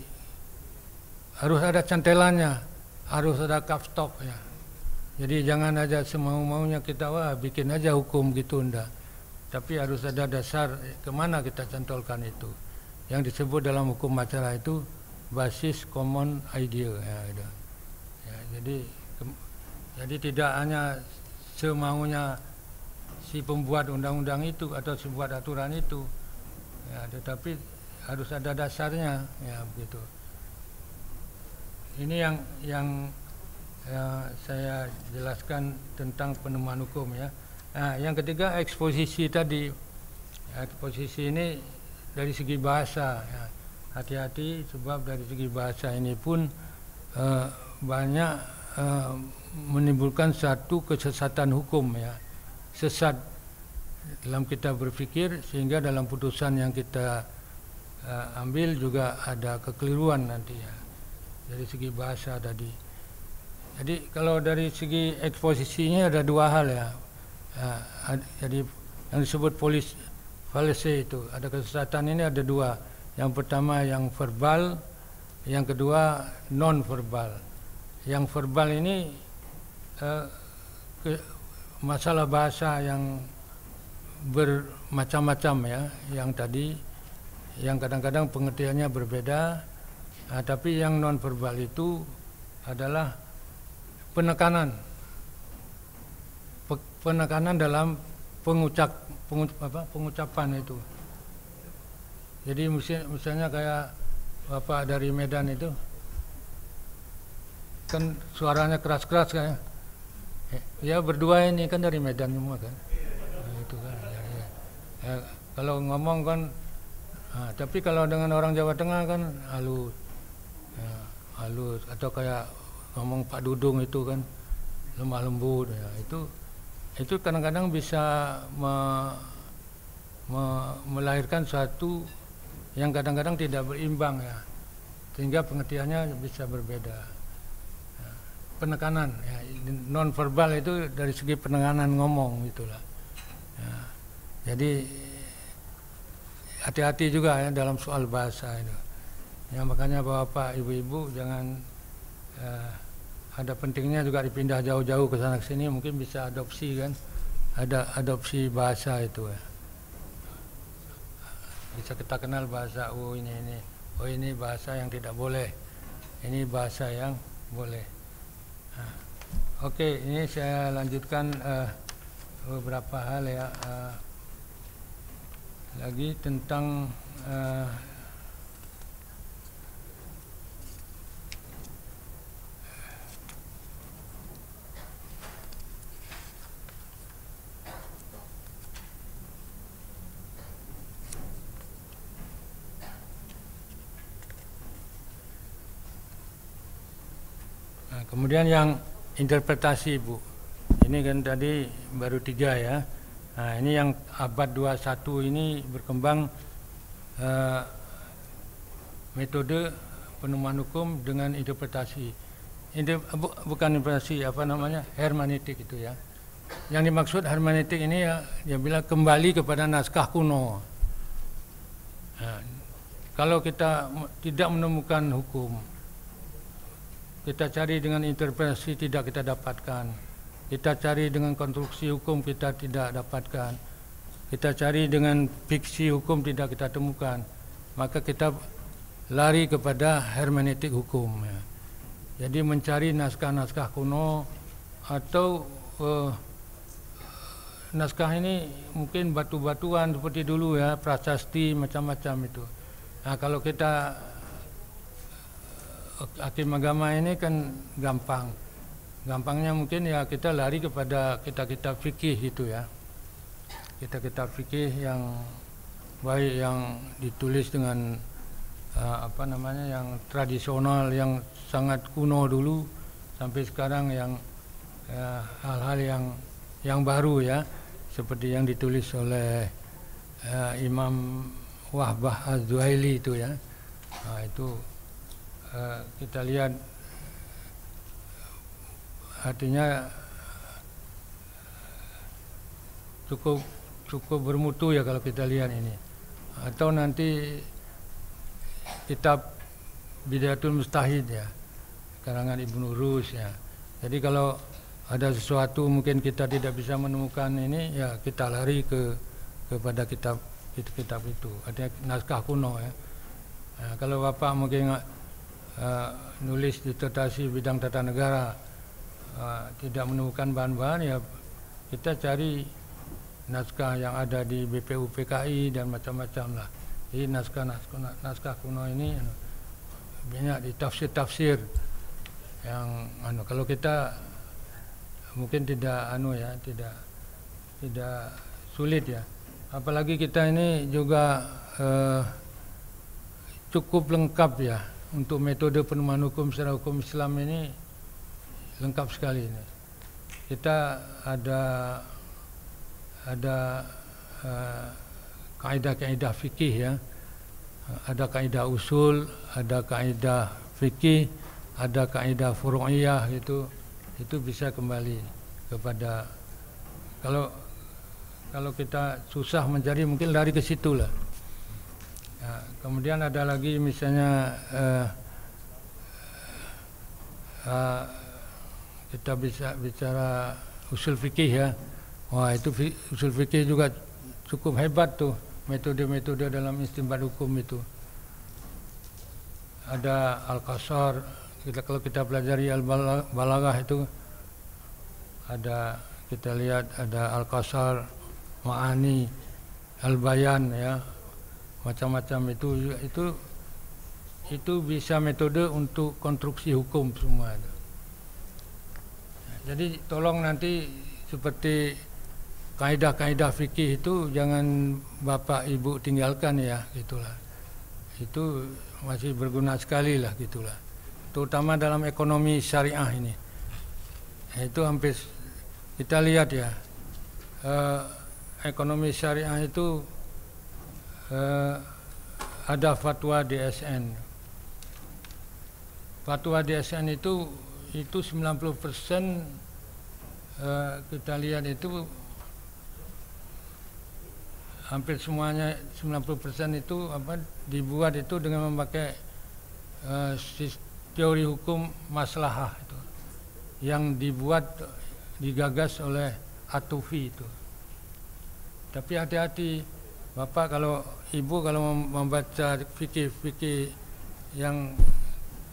harus ada cantelannya, harus ada kapstok, ya. Jadi jangan aja semau-maunya kita bikin aja hukum gitu, enggak. Tapi harus ada dasar kemana kita cantolkan itu. Yang disebut dalam hukum acara itu basis common idea ya, gitu. Ya, jadi tidak hanya semaunya si pembuat undang-undang itu atau sebuah aturan itu ya, tetapi harus ada dasarnya ya, begitu. Ini yang saya jelaskan tentang penemuan hukum ya. Nah, yang ketiga eksposisi tadi. Eksposisi ini dari segi bahasa ya. Hati-hati sebab dari segi bahasa ini pun banyak menimbulkan satu kesesatan hukum ya. Sesat dalam kita berpikir sehingga dalam putusan yang kita ambil juga ada kekeliruan nanti ya. Dari segi bahasa tadi. Jadi kalau dari segi eksposisinya ada dua hal ya. Jadi yang disebut fallacy itu ada kesesatan ini ada dua. Yang pertama yang verbal, yang kedua non verbal. Yang verbal ini masalah bahasa yang bermacam-macam ya. Yang tadi yang kadang-kadang pengertiannya berbeda. Tapi yang non verbal itu adalah penekanan dalam pengucapan itu. Jadi misalnya kayak Bapak dari Medan itu kan suaranya keras-keras kayak ya berdua ini kan dari Medan semua kan. Itu kan. Ya, kalau ngomong kan tapi kalau dengan orang Jawa Tengah kan halus. Ya, halus atau kayak ngomong Pak Dudung itu kan lemah lembut ya. Itu kadang-kadang bisa melahirkan suatu yang kadang-kadang tidak berimbang ya, sehingga pengertiannya bisa berbeda. Ya, penekanan ya, non verbal itu dari segi penekanan ngomong gitulah. Ya, jadi hati-hati juga ya dalam soal bahasa itu. Ya, makanya bapak ibu-ibu jangan ada pentingnya juga dipindah jauh-jauh ke sana ke sini, mungkin bisa adopsi kan, ada adopsi bahasa itu ya. Bisa kita kenal bahasa ini bahasa yang tidak boleh, ini bahasa yang boleh. Oke, ini saya lanjutkan beberapa hal ya, lagi tentang kemudian yang interpretasi Bu, ini kan tadi baru 3 ya. Nah ini yang abad 21 ini berkembang metode penemuan hukum dengan interpretasi. Bukan interpretasi, apa namanya, hermeneutik itu ya. Yang dimaksud hermeneutik ini ya, dia bilang kembali kepada naskah kuno. Nah, kalau kita tidak menemukan hukum, kita cari dengan interpretasi tidak kita dapatkan. Kita cari dengan konstruksi hukum kita tidak dapatkan. Kita cari dengan fiksi hukum tidak kita temukan. Maka kita lari kepada hermeneutik hukum. Ya. Jadi mencari naskah-naskah kuno atau naskah ini mungkin batu-batuan seperti dulu ya, prasasti macam-macam itu. Nah kalau kita hakim agama ini kan gampangnya mungkin ya kita lari kepada kitab-kitab fikih itu ya, kitab-kitab fikih yang baik, yang ditulis dengan apa namanya, yang tradisional, yang sangat kuno dulu sampai sekarang, yang hal-hal yang baru ya, seperti yang ditulis oleh Imam Wahbah Az-Zuhaili itu ya. Nah, itu kita lihat artinya cukup bermutu ya kalau kita lihat ini. Atau nanti kitab Bidayatul Mustahid ya, karangan Ibnu Rus ya. Jadi kalau ada sesuatu mungkin kita tidak bisa menemukan ini ya, kita lari kepada kitab itu, artinya naskah kuno ya. Nah, kalau Bapak mungkin nulis disertasi bidang tata negara tidak menemukan bahan-bahan, ya kita cari naskah yang ada di BPUPKI dan macam-macam lah. Jadi naskah kuno ini banyak di tafsir-tafsir yang kalau kita mungkin tidak tidak sulit ya. Apalagi kita ini juga cukup lengkap ya untuk metode penemuan hukum secara hukum Islam ini, lengkap sekali ini. Kita ada kaidah-kaidah fikih ya, ada kaidah usul, ada kaidah fikih, ada kaidah furu'iyah, itu bisa kembali kepada, kalau kita susah mencari mungkin lari ke situ lah. Nah, kemudian ada lagi misalnya kita bisa bicara usul fikih ya. Wah, itu usul fikih juga cukup hebat tuh, metode-metode dalam istinbat hukum itu. Ada Al-Qasar, kalau kita pelajari Al-Balaghah itu ada, kita lihat ada Al-Qasar, Ma'ani, Al-Bayan ya, macam-macam itu bisa metode untuk konstruksi hukum semua itu. Jadi tolong nanti seperti kaidah-kaidah fikih itu jangan Bapak Ibu tinggalkan ya, gitulah. Itu masih berguna sekali lah, gitulah. Terutama dalam ekonomi syariah ini. Itu hampir kita lihat ya, ekonomi syariah itu ada fatwa DSN. Fatwa DSN itu 90% kita lihat itu hampir semuanya, 90% itu dibuat itu dengan memakai teori hukum maslahah itu, yang digagas oleh At-Tufi itu. Tapi hati-hati Bapak, kalau Ibu kalau membaca fikih-fikih yang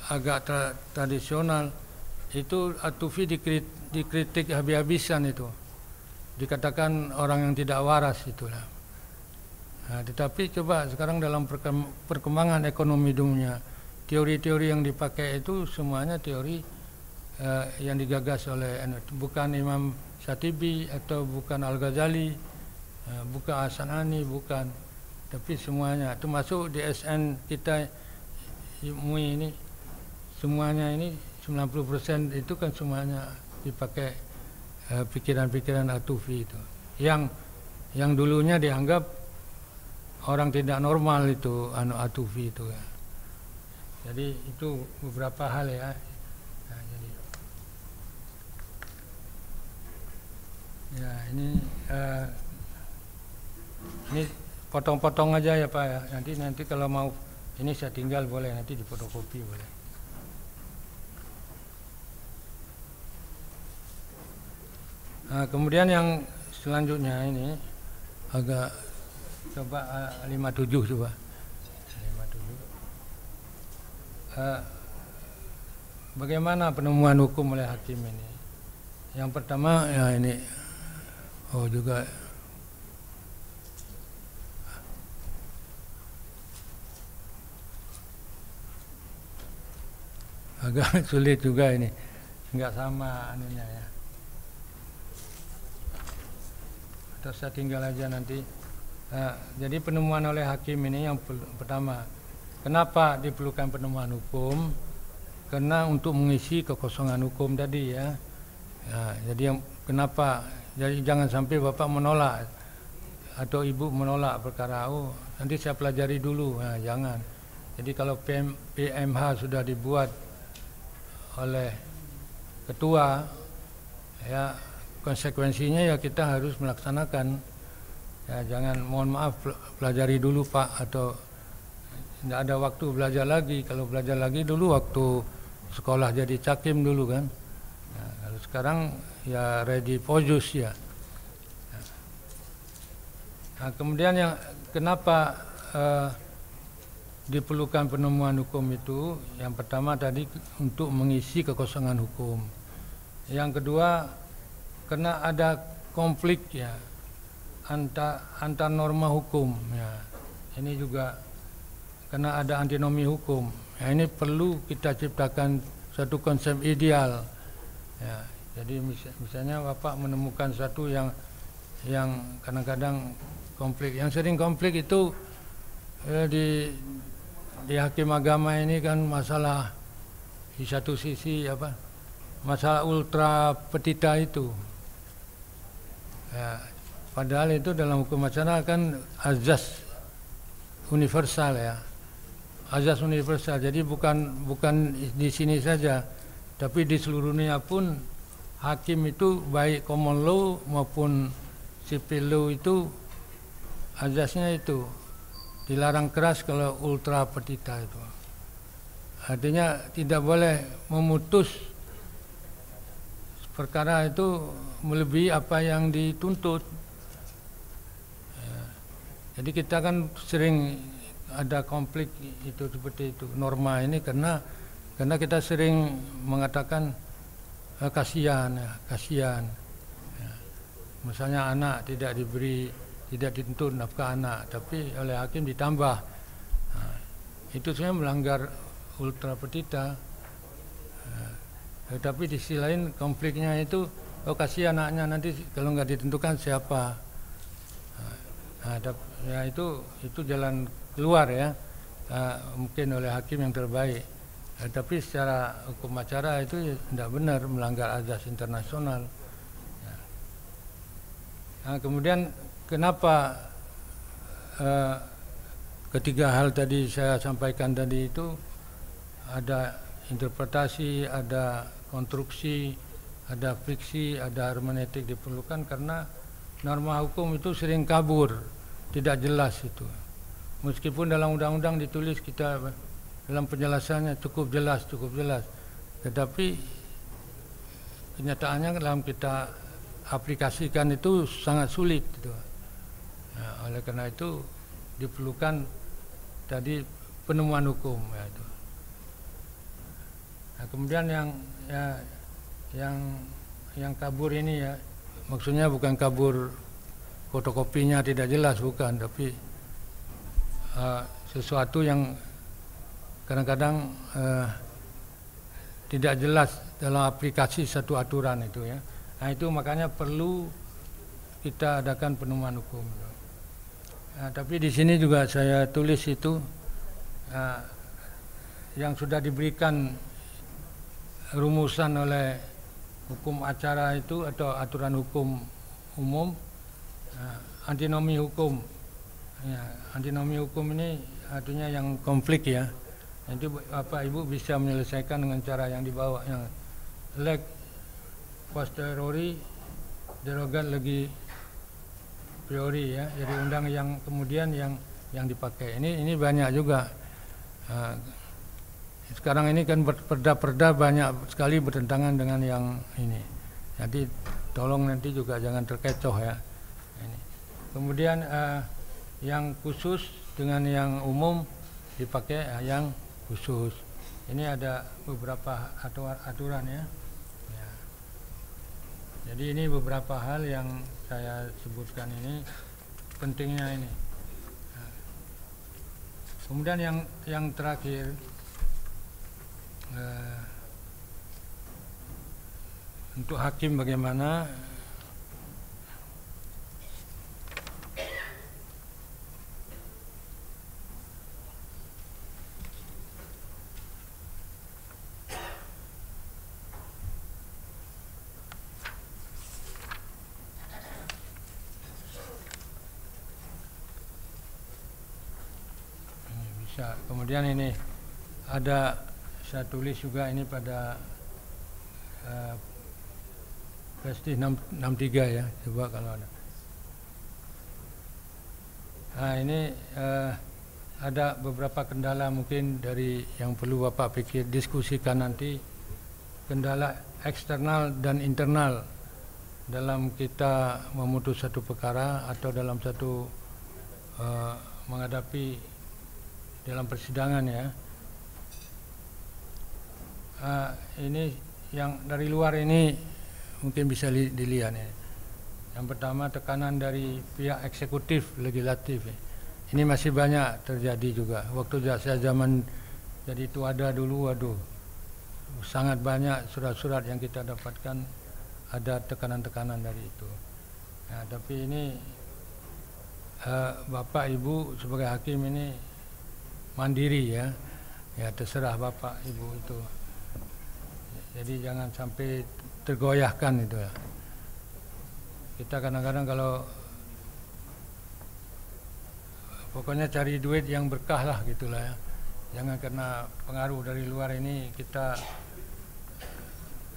agak tradisional itu, At-Tufi dikritik habis-habisan itu, dikatakan orang yang tidak waras itulah. Nah, tetapi coba sekarang dalam perkembangan ekonomi dunia, teori-teori yang dipakai itu semuanya teori yang digagas oleh, bukan Imam Syatibi atau bukan Al-Ghazali, bukan As-Sanani, bukan, tapi semuanya termasuk DSN kita MUI ini, semuanya ini 90% itu kan semuanya dipakai pikiran-pikiran At-Tufi itu, yang dulunya dianggap orang tidak normal itu At-Tufi itu ya. Jadi itu beberapa hal ya. Nah, jadi ya ini potong-potong aja ya Pak ya. Nanti kalau mau ini saya tinggal boleh, nanti difotokopi boleh. Nah, kemudian yang selanjutnya ini agak coba 57 coba. 57. Bagaimana penemuan hukum oleh hakim ini? Yang pertama ya ini, juga agak sulit juga ini, nggak sama anunya ya. Atau saya tinggal aja nanti. Jadi penemuan oleh hakim ini yang pertama, kenapa diperlukan penemuan hukum? Karena untuk mengisi kekosongan hukum tadi ya. Jadi kenapa? Jadi jangan sampai Bapak menolak atau Ibu menolak perkara, nanti saya pelajari dulu. Nah, jangan. Jadi kalau PMH sudah dibuat oleh ketua, ya konsekuensinya ya kita harus melaksanakan. Ya, jangan, mohon maaf, pelajari dulu Pak, atau tidak ada waktu belajar lagi. Kalau belajar lagi dulu waktu sekolah jadi cakim dulu kan. Nah, kalau sekarang ya ready for use ya. Nah, kemudian yang kenapa diperlukan penemuan hukum itu, yang pertama tadi untuk mengisi kekosongan hukum. Yang kedua, karena ada konflik ya antar norma hukum ya. Ini juga karena ada antinomi hukum. Ya, ini perlu kita ciptakan satu konsep ideal. Ya, jadi misalnya Bapak menemukan satu yang kadang-kadang konflik. Yang sering konflik itu di hakim agama ini kan masalah di satu sisi masalah ultra petita itu. Ya, padahal itu dalam hukum acara kan azas universal ya. Azas universal. Jadi bukan di sini saja, tapi di seluruh dunia pun hakim itu baik common law maupun civil law itu azasnya itu dilarang keras kalau ultra petita itu. Artinya tidak boleh memutus perkara itu melebihi apa yang dituntut. Ya. Jadi kita kan sering ada konflik itu seperti itu norma ini karena kita sering mengatakan kasihan. Ya. Misalnya anak tidak dituntut nafkah anak, tapi oleh hakim ditambah. Nah, itu sebenarnya melanggar ultra petita. Tetapi di sisi lain konfliknya itu, kasih anaknya nanti kalau nggak ditentukan siapa. Nah, ya itu jalan keluar ya, mungkin oleh hakim yang terbaik. Tapi secara hukum acara itu tidak benar, melanggar azas internasional. Nah, kemudian kenapa ketiga hal tadi saya sampaikan tadi itu ada interpretasi, ada konstruksi, ada fiksi, ada hermeneutik diperlukan karena norma hukum itu sering kabur, tidak jelas itu. Meskipun dalam undang-undang ditulis kita dalam penjelasannya cukup jelas, tetapi kenyataannya dalam kita aplikasikan itu sangat sulit gitu. Nah, oleh karena itu diperlukan tadi penemuan hukum ya itu. Nah, kemudian yang kabur ini ya, maksudnya bukan kabur fotokopinya tidak jelas, bukan, tapi sesuatu yang kadang-kadang tidak jelas dalam aplikasi satu aturan itu ya. Nah, itu makanya perlu kita adakan penemuan hukum. Nah, tapi di sini juga saya tulis itu yang sudah diberikan rumusan oleh hukum acara itu atau aturan hukum umum, antinomi hukum. Ya, antinomi hukum ini artinya yang konflik ya. Nanti Bapak Ibu bisa menyelesaikan dengan cara yang dibawa, yang leg posteriori derogat legi priori ya. Jadi undang yang kemudian yang dipakai. Ini banyak juga. Sekarang ini kan perda-perda banyak sekali bertentangan dengan yang ini. Jadi tolong nanti juga jangan terkecoh ya. Ini. Kemudian yang khusus dengan yang umum dipakai yang khusus. Ini ada beberapa aturan ya. Jadi ini beberapa hal yang saya sebutkan ini pentingnya ini. Kemudian yang terakhir untuk hakim bagaimana bisa. Kemudian ini ada saya tulis juga ini pada Presti 63 ya, coba kalau ada. Nah, ini ada beberapa kendala mungkin dari yang perlu Bapak pikir diskusikan nanti, kendala eksternal dan internal dalam kita memutus satu perkara atau dalam satu menghadapi dalam persidangan ya. Ini yang dari luar ini mungkin bisa dilihat ya. Yang pertama tekanan dari pihak eksekutif legislatif ya. Ini masih banyak terjadi juga. Waktu saya zaman jadi itu ada dulu, waduh, sangat banyak surat-surat yang kita dapatkan ada tekanan-tekanan dari itu. Nah, tapi ini Bapak Ibu sebagai hakim ini mandiri ya, ya terserah Bapak Ibu itu. Jadi jangan sampai tergoyahkan itu ya. Kita kadang-kadang kalau pokoknya cari duit yang berkah lah gitulah ya. Jangan karena pengaruh dari luar ini kita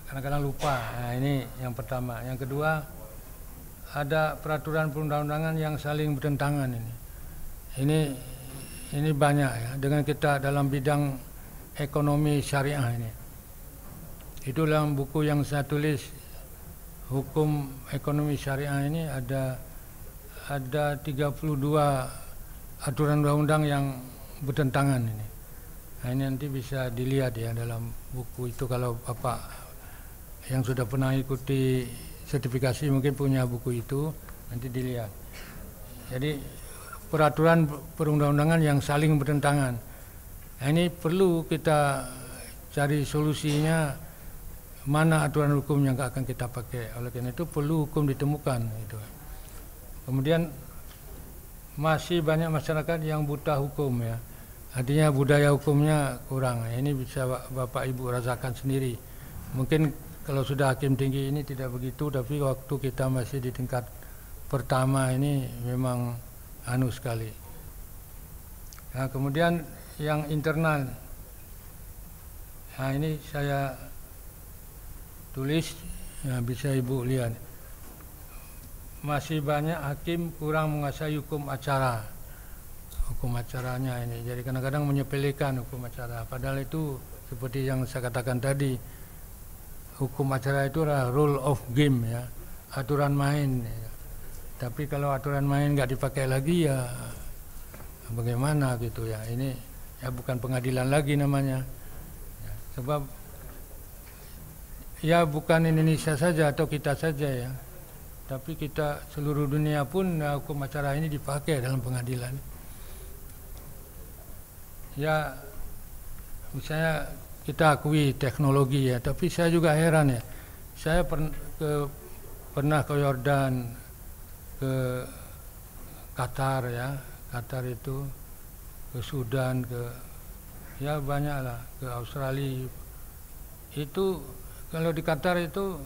kadang-kadang lupa. Nah, ini yang pertama. Yang kedua, ada peraturan perundang-undangan yang saling bertentangan ini. Ini banyak ya. Dengan kita dalam bidang ekonomi syariah ini. Itu dalam buku yang saya tulis, hukum ekonomi syariah ini ada 32 aturan undang-undang yang bertentangan ini. Nah, ini nanti bisa dilihat ya dalam buku itu, kalau Bapak yang sudah pernah ikuti sertifikasi mungkin punya buku itu, nanti dilihat. Jadi peraturan perundang-undangan yang saling bertentangan. Nah, ini perlu kita cari solusinya, mana aturan hukum yang akan kita pakai. Oleh karena itu perlu hukum ditemukan itu. Kemudian masih banyak masyarakat yang buta hukum ya. Artinya budaya hukumnya kurang. Ini bisa Bapak Ibu rasakan sendiri. Mungkin kalau sudah hakim tinggi ini tidak begitu, tapi waktu kita masih di tingkat pertama ini memang anu sekali. Nah, kemudian yang internal. Nah, ini saya tulis, ya, bisa Ibu lihat. Masih banyak hakim kurang menguasai hukum acara. Hukum acaranya ini. Jadi kadang-kadang menyepelekan hukum acara. Padahal itu seperti yang saya katakan tadi, hukum acara itu adalah rule of game ya, aturan main. Ya. Tapi kalau aturan main nggak dipakai lagi ya bagaimana gitu ya. Ini ya bukan pengadilan lagi namanya. Ya, sebab ya bukan Indonesia saja atau kita saja ya, tapi kita seluruh dunia pun hukum acara ini dipakai dalam pengadilan. Ya misalnya kita akui teknologi ya, tapi saya juga heran ya. Saya pernah ke Yordan, ke Qatar ya, Qatar itu, ke Sudan, ya banyaklah, ke Australia. Itu kalau di Qatar itu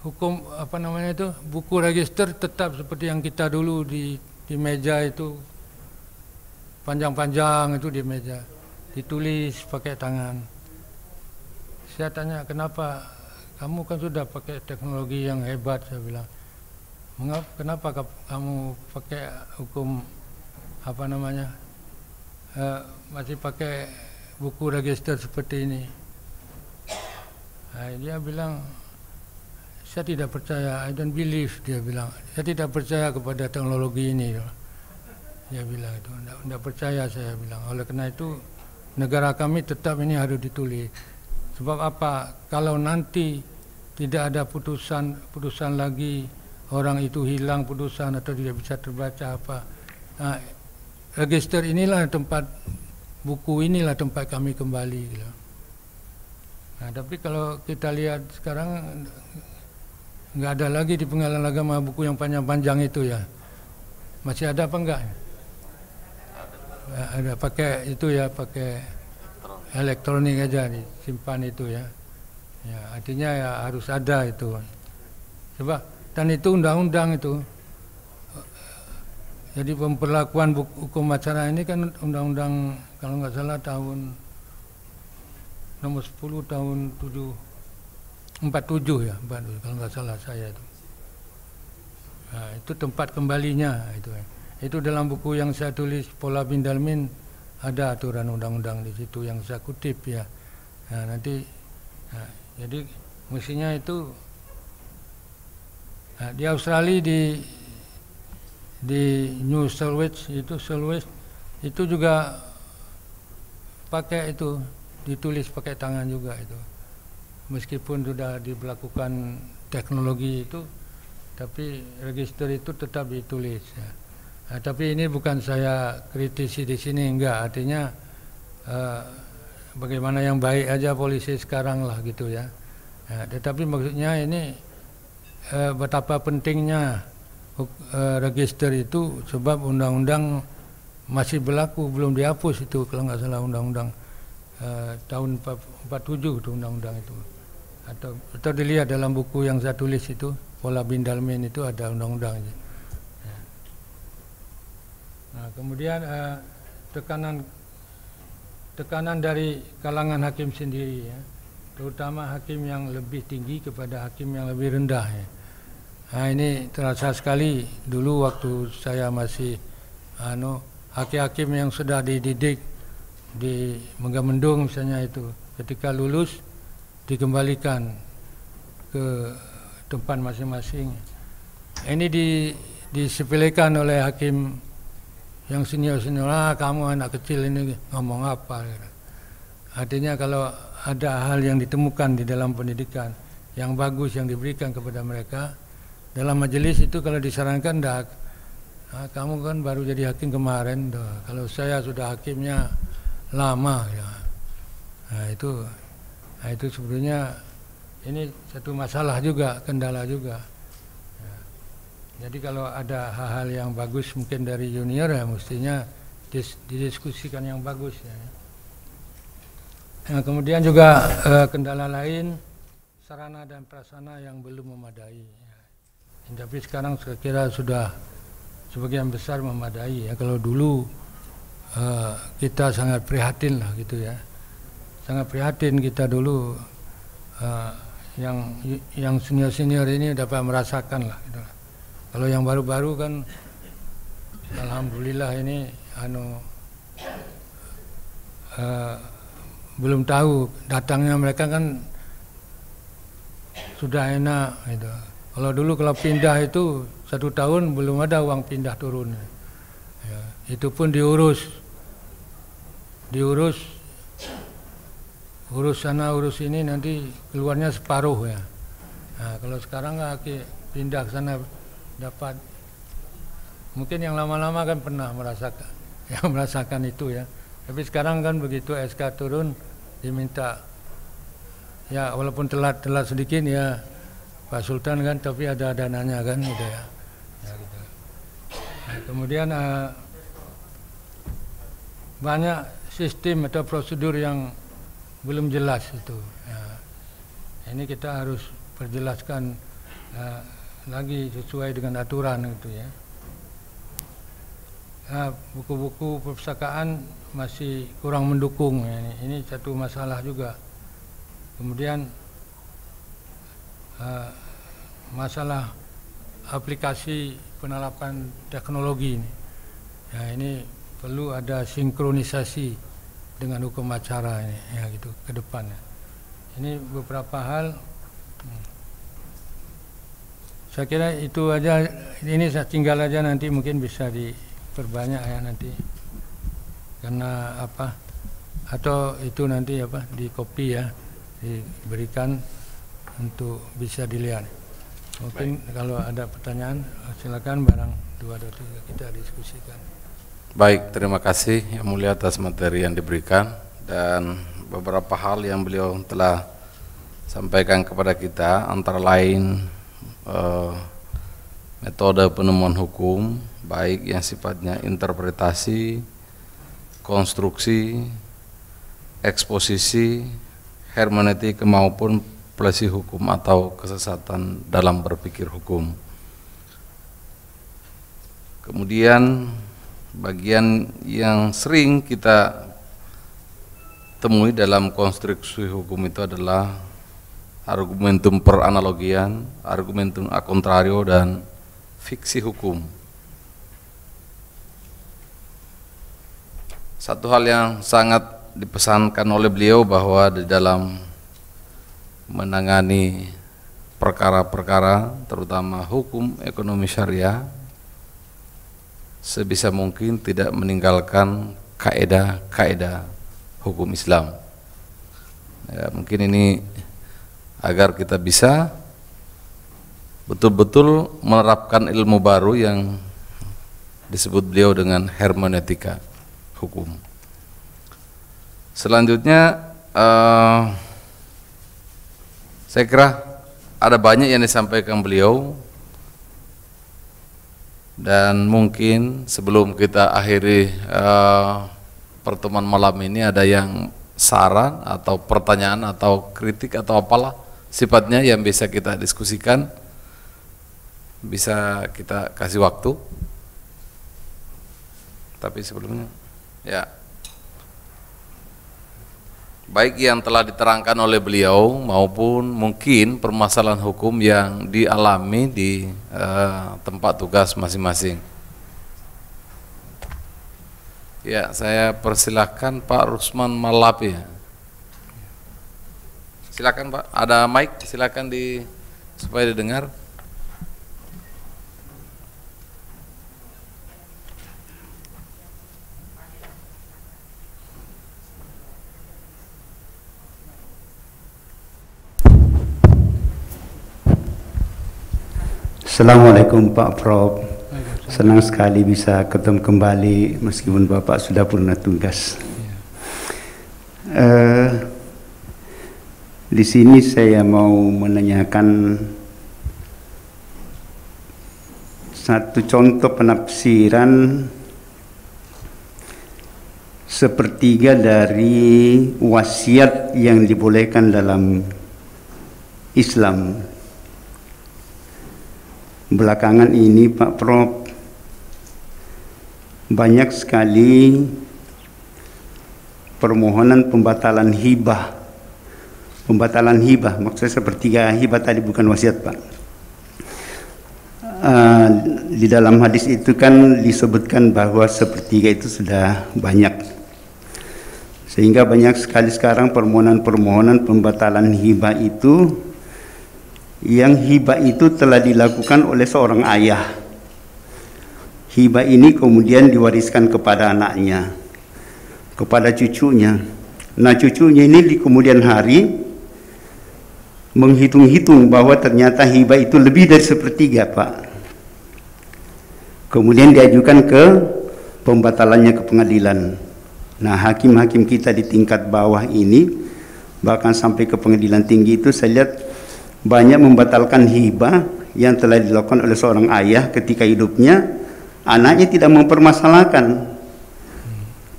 hukum apa namanya itu, buku register tetap seperti yang kita dulu di meja itu, panjang-panjang itu di meja, ditulis pakai tangan. Saya tanya, kenapa kamu kan sudah pakai teknologi yang hebat, saya bilang. Kenapa kamu pakai hukum apa namanya, masih pakai buku register seperti ini? Nah, dia bilang, saya tidak percaya, I don't believe, dia bilang. Saya tidak percaya kepada teknologi ini. Dia bilang itu, tidak percaya, saya bilang. Oleh karena itu, negara kami tetap ini harus ditulis. Sebab apa? Kalau nanti tidak ada putusan lagi, orang itu hilang putusan atau tidak bisa terbaca apa. Nah, register inilah tempat, buku inilah tempat kami kembali. Gitu. Nah, tapi kalau kita lihat sekarang, nggak ada lagi di pengadilan agama buku yang panjang-panjang itu ya. Masih ada apa enggak? Ada, pakai itu ya, pakai elektronik aja disimpan itu ya. Ya, artinya ya harus ada itu. Coba, dan itu undang-undang itu. Jadi pemberlakuan hukum acara ini kan undang-undang kalau nggak salah tahun nomor 10 tahun 47 ya, kalau nggak salah saya itu. Nah, itu tempat kembalinya itu. Itu dalam buku yang saya tulis Pola bin Dalmin ada aturan undang-undang di situ yang saya kutip ya. Nah, nanti jadi mestinya itu di Australia di New South Wales itu juga pakai itu, ditulis pakai tangan juga itu. Meskipun sudah diberlakukan teknologi itu, tapi register itu tetap ditulis. Ya. Nah, tapi ini bukan saya kritisi di sini, enggak. Artinya bagaimana yang baik aja polisi sekarang lah gitu ya. Nah, tetapi maksudnya ini betapa pentingnya register itu, sebab undang-undang masih berlaku, belum dihapus itu kalau nggak salah undang-undang tahun 47 itu undang-undang itu. Atau dilihat dalam buku yang saya tulis itu, Pola bin Dalmin itu ada undang-undangnya. Nah, kemudian tekanan dari kalangan hakim sendiri ya, terutama hakim yang lebih tinggi kepada hakim yang lebih rendah ya. Nah, ini terasa sekali dulu waktu saya masih hakim-hakim yang sudah dididik di Megamendung misalnya itu, ketika lulus dikembalikan ke tempat masing-masing. Ini disepelekan oleh hakim yang senior-senior, kamu anak kecil ini ngomong apa. Artinya kalau ada hal yang ditemukan di dalam pendidikan yang bagus yang diberikan kepada mereka, dalam majelis itu kalau disarankan, kamu kan baru jadi hakim kemarin, kalau saya sudah hakimnya lama ya. Nah itu sebenarnya ini satu masalah juga, kendala juga ya. Jadi kalau ada hal-hal yang bagus mungkin dari junior ya, mestinya didiskusikan yang bagus ya. Nah, kemudian juga kendala lain, sarana dan prasarana yang belum memadai ya. Tapi sekarang saya kira sudah sebagian besar memadai ya. Kalau dulu kita sangat prihatin lah gitu ya, sangat prihatin kita dulu, yang senior ini dapat merasakan lah gitu. Kalau yang baru-baru kan alhamdulillah ini belum tahu, datangnya mereka kan sudah enak gitu. Kalau dulu kalau pindah itu 1 tahun belum ada uang pindah turun ya, itu pun diurus sana urus ini, nanti keluarnya separuh ya. Nah, kalau sekarang pindah ke sana dapat, mungkin yang lama-lama kan pernah merasakan itu ya. Tapi sekarang kan begitu SK turun diminta ya, walaupun telat sedikit ya Pak Sultan kan, tapi ada dananya kan gitu ya. Gitu. Nah, kemudian banyak sistem atau prosedur yang belum jelas itu ya. Ini kita harus perjelaskan lagi sesuai dengan aturan gitu ya. Buku-buku perpustakaan masih kurang mendukung ya. Ini satu masalah juga. Kemudian masalah aplikasi penerapan teknologi ini. Ya, ini perlu ada sinkronisasi dengan hukum acara ini ya gitu ke depan. Ini beberapa hal. Saya kira itu aja, ini saya tinggal aja, nanti mungkin bisa diperbanyak ya nanti. Karena apa? Atau itu nanti di copy ya, diberikan untuk bisa dilihat. Mungkin baik. Kalau ada pertanyaan silakan, barang 2 atau 3 kita diskusikan. Baik, terima kasih Yang Mulia atas materi yang diberikan dan beberapa hal yang beliau telah sampaikan kepada kita, antara lain metode penemuan hukum baik yang sifatnya interpretasi, konstruksi, eksposisi, hermeneutik maupun pelesi hukum atau kesesatan dalam berpikir hukum. Kemudian bagian yang sering kita temui dalam konstruksi hukum itu adalah argumentum per analogian, argumentum a contrario, dan fiksi hukum. Satu hal yang sangat dipesankan oleh beliau bahwa di dalam menangani perkara-perkara terutama hukum ekonomi syariah, sebisa mungkin tidak meninggalkan kaedah-kaedah hukum Islam. Ya, mungkin ini agar kita bisa betul-betul menerapkan ilmu baru yang disebut beliau dengan hermeneutika hukum. Selanjutnya saya kira ada banyak yang disampaikan beliau, dan mungkin sebelum kita akhiri pertemuan malam ini ada yang saran atau pertanyaan atau kritik atau apalah sifatnya yang bisa kita diskusikan, bisa kita kasih waktu. Tapi sebelumnya ya, baik yang telah diterangkan oleh beliau maupun mungkin permasalahan hukum yang dialami di tempat tugas masing-masing. Ya, saya persilahkan Pak Rusman Malapi. Silakan Pak, ada mic, silakan supaya didengar. Assalamualaikum Pak Prof. Senang sekali bisa ketemu kembali meskipun Bapak sudah purna tugas. Di sini saya mau menanyakan satu contoh penafsiran sepertiga dari wasiat yang dibolehkan dalam Islam. Belakangan ini Pak Prof, banyak sekali permohonan pembatalan hibah. Pembatalan hibah, maksudnya sepertiga hibah tadi, bukan wasiat Pak. Di dalam hadis itu kan disebutkan bahwa sepertiga itu sudah banyak, sehingga banyak sekali sekarang permohonan-permohonan pembatalan hibah itu, yang hibah itu telah dilakukan oleh seorang ayah. Hibah ini kemudian diwariskan kepada anaknya, kepada cucunya. Nah, cucunya ini di kemudian hari menghitung-hitung bahwa ternyata hibah itu lebih dari sepertiga Pak. Kemudian diajukan ke pembatalannya ke pengadilan. Nah, hakim-hakim kita di tingkat bawah ini, bahkan sampai ke pengadilan tinggi itu, saya lihat banyak membatalkan hibah yang telah dilakukan oleh seorang ayah ketika hidupnya. Anaknya tidak mempermasalahkan,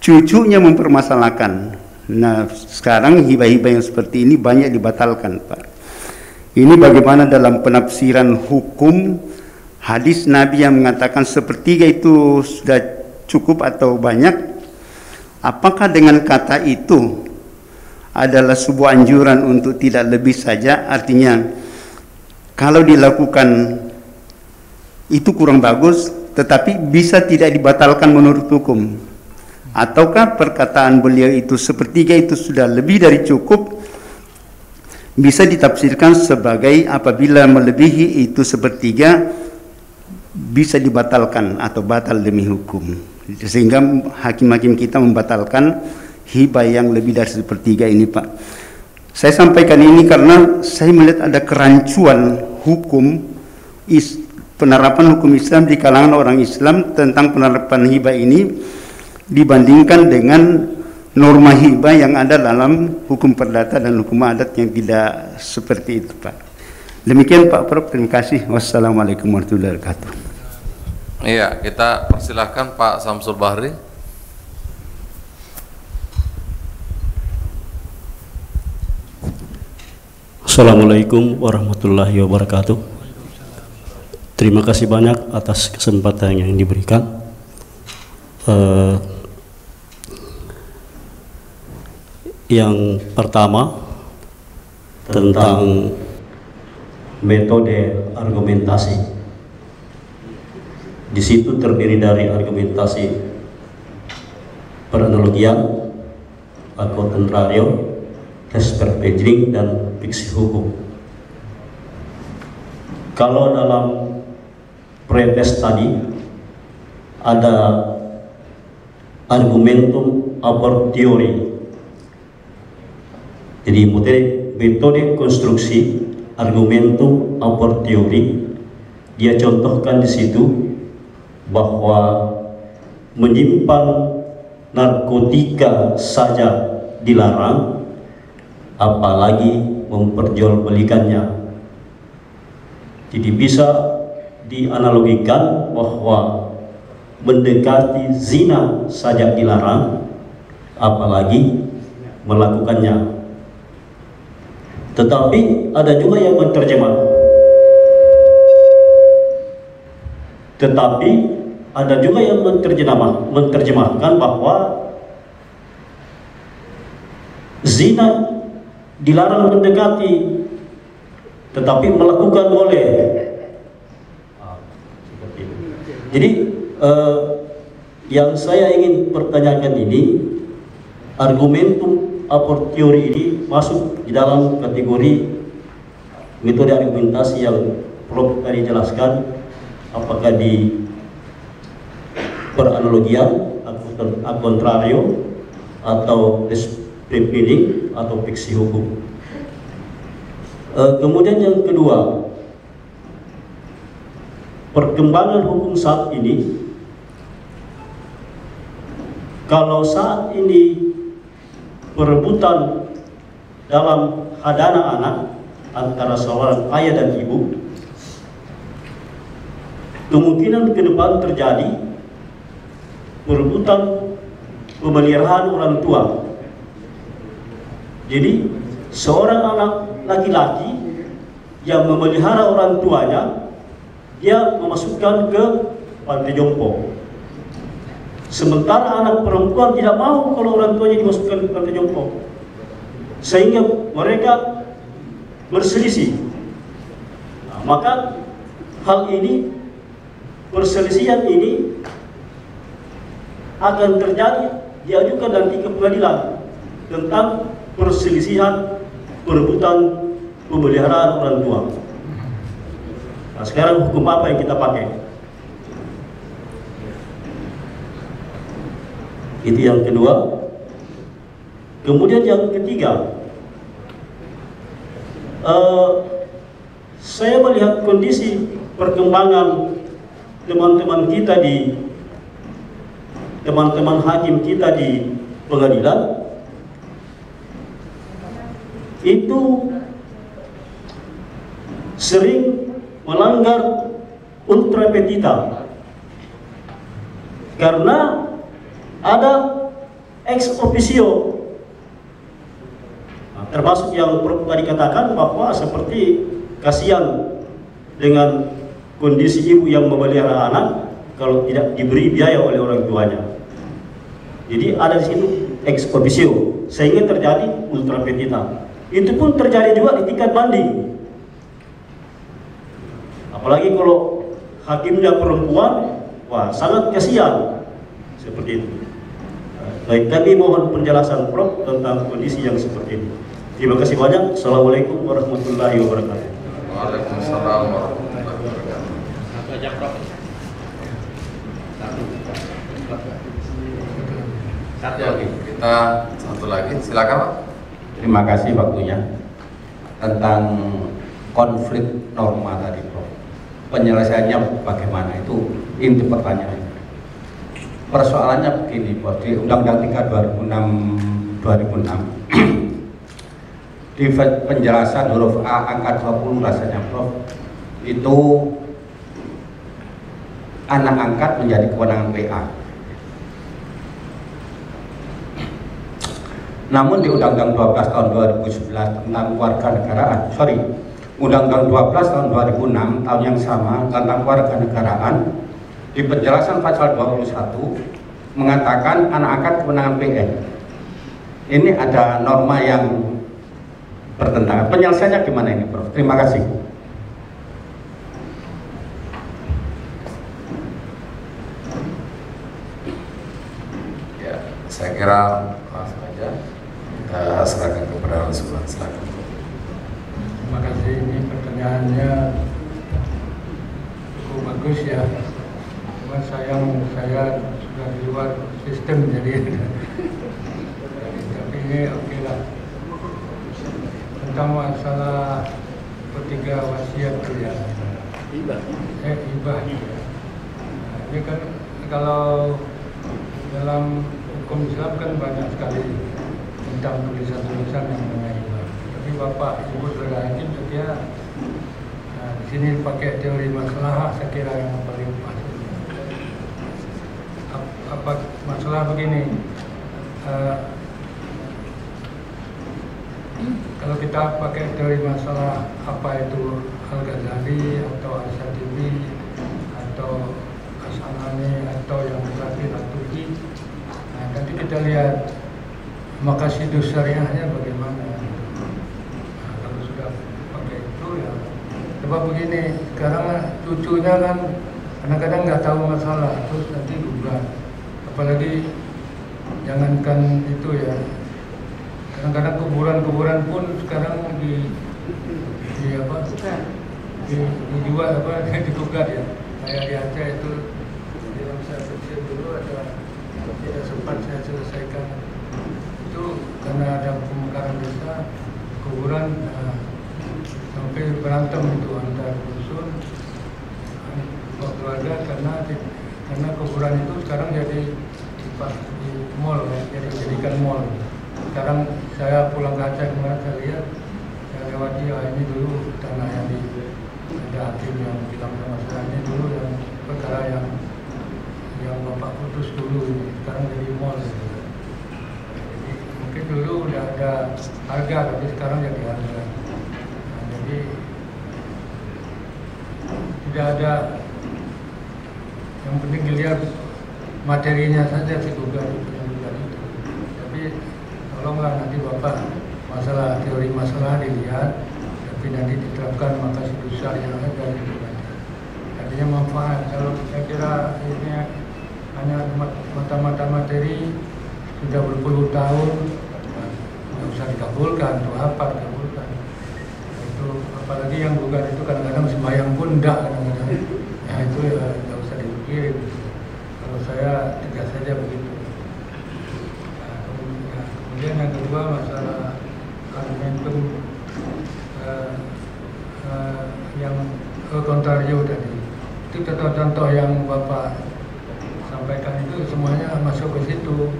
cucunya mempermasalahkan. Nah, sekarang hibah-hibah yang seperti ini banyak dibatalkan Pak. Ini bagaimana dalam penafsiran hukum hadis Nabi yang mengatakan sepertiga itu sudah cukup atau banyak? Apakah dengan kata itu adalah sebuah anjuran untuk tidak lebih saja? Artinya kalau dilakukan itu kurang bagus, tetapi bisa tidak dibatalkan menurut hukum. Ataukah perkataan beliau itu sepertiga itu sudah lebih dari cukup, bisa ditafsirkan sebagai apabila melebihi itu sepertiga bisa dibatalkan atau batal demi hukum, sehingga hakim-hakim kita membatalkan hibah yang lebih dari sepertiga ini Pak. Saya sampaikan ini karena saya melihat ada kerancuan hukum, penerapan hukum Islam di kalangan orang Islam tentang penerapan hibah ini dibandingkan dengan norma hibah yang ada dalam hukum perdata dan hukum adat yang tidak seperti itu Pak. Demikian Pak Prof, terima kasih. Wassalamualaikum warahmatullahi wabarakatuh. Iya, kita persilahkan Pak Samsul Bahri. Assalamualaikum warahmatullahi wabarakatuh. Terima kasih banyak atas kesempatan yang diberikan. Yang pertama tentang metode argumentasi. Di situ terdiri dari argumentasi peranalogian, ad contrario, tes perfecting, dan fiksi hukum. Kalau dalam pretest tadi ada argumentum a fortiori. Jadi metode konstruksi argumentum a fortiori, dia contohkan di situ bahwa menyimpan narkotika saja dilarang, apalagi memperjualbelikannya. Jadi bisa dianalogikan bahwa mendekati zina saja dilarang, apalagi melakukannya. Tetapi ada juga yang menerjemahkan bahwa zina dilarang mendekati, tetapi melakukan boleh. Seperti itu. Jadi yang saya ingin pertanyakan ini, argumentum a fortiori ini masuk di dalam kategori metode argumentasi yang Prof tadi jelaskan, apakah di peranalogian, a contrario, atau descripting, atau fiksi hukum. Kemudian yang kedua, perkembangan hukum saat ini, kalau saat ini perebutan dalam hadana anak antara seorang ayah dan ibu, kemungkinan ke depan terjadi perebutan pemeliharaan orang tua. Jadi seorang anak laki-laki yang memelihara orang tuanya, dia memasukkan ke panti jompo. Sementara anak perempuan tidak mau kalau orang tuanya dimasukkan ke panti jompo, sehingga mereka berselisih. Nah, maka hal ini, perselisihan ini akan terjadi, diajukan nanti ke pengadilan tentang perselisihan perebutan pemeliharaan orang tua. Nah, sekarang hukum apa yang kita pakai? Itu yang kedua. Kemudian yang ketiga, saya melihat kondisi perkembangan teman-teman hakim kita di pengadilan itu sering melanggar ultra petita, karena ada ex officio. Nah, termasuk yang Prof tadi katakan bahwa seperti kasihan dengan kondisi ibu yang memelihara anak kalau tidak diberi biaya oleh orang tuanya. Jadi ada di situ ex officio, sehingga terjadi ultra petita. Itu pun terjadi juga di tingkat banding. Apalagi kalau hakimnya perempuan, wah sangat kasihan seperti itu. Baik, kami mohon penjelasan Prof tentang kondisi yang seperti ini. Terima kasih banyak. Assalamualaikum warahmatullahi wabarakatuh. Waalaikumsalam warahmatullahi wabarakatuh. Satu lagi, kita satu lagi, silakan Pak. Terima kasih waktunya. Tentang konflik norma tadi Prof, penyelesaiannya bagaimana, itu inti pertanyaan. Persoalannya begini Prof, di Undang-Undang 3 2006 di penjelasan huruf A angka 20 rasanya Prof, itu anak angkat menjadi kewenangan PA. Namun di Undang-Undang 12 tahun 2011 tentang kewarganegaraan, Undang-Undang 12 tahun 2006 tahun yang sama tentang kewarganegaraan, di penjelasan pasal 21 mengatakan anak angkat kewenangan PN. Ini ada norma yang bertentangan. Penyelesaiannya gimana ini Prof? Terima kasih. Ya, saya kira langsung aja kita serahkan kepada Rasulullah. Silakan. Terima kasih, ini pertanyaannya cukup bagus ya. Cuma sayang saya sudah di luar sistem jadi tapi ini oke lah. Tentang masalah ketiga wasiat ya. Hibah. Hibah. Ini kan kalau dalam hukum Islam kan banyak sekali tentang tulisan-tulisan yang mengenai hibah. Tapi Bapak Ibu Saudara Hakim saya kira di sini pakai teori masalah saya kira yang paling pas. Apa masalah begini? Kalau kita pakai teori masalah apa itu Al-Ghazali atau Al-Shatibi atau As-Sanani atau yang terakhir Al-Tuki, nah, nanti kita lihat maqasidus syariahnya bagaimana. Nah, kalau sudah pakai itu ya, sebab begini, sekarang cucunya kan kadang-kadang nggak tahu masalah, terus nanti gugat. Apalagi jangankan itu ya, kadang-kadang kuburan-kuburan pun sekarang dijual digugat ya. Kayak di Aceh itu yang saya kecil dulu ada tidak sempat saya selesaikan itu karena ada pemekaran desa kuburan sampai berantem itu antar dusun keluarga karena kuburan itu sekarang jadi di mall ya, dijadikan mall. Sekarang saya pulang ke Aceh kemarin saya lihat, saya lewati ini dulu tanah yang ada hakim yang bilang sama saya ini dulu yang perkara yang Bapak putus dulu ini sekarang jadi mall. Jadi mungkin dulu udah ada harga tapi sekarang jadi harga. Nah, jadi tidak ada, yang penting dilihat materinya saja si gugat itu. Tapi tolonglah nanti Bapak masalah teori masalah dilihat, tapi nanti diterapkan maqasidus syariah dari itu. Artinya manfaat. Kalau saya kira ini hanya mata-mata materi sudah berpuluh tahun, nggak usah dikabulkan, untuk apa dikabulkan? Itu apalagi yang gugat itu kadang-kadang sembahyang pun enggak kadang-kadang. Nah itu ya nggak usah dipikirin. Kalau saya tegas saja begitu. Kemudian yang kedua masalah argumentum yang kontrario tadi. Itu contoh-contoh yang Bapak sampaikan itu semuanya masuk ke situ.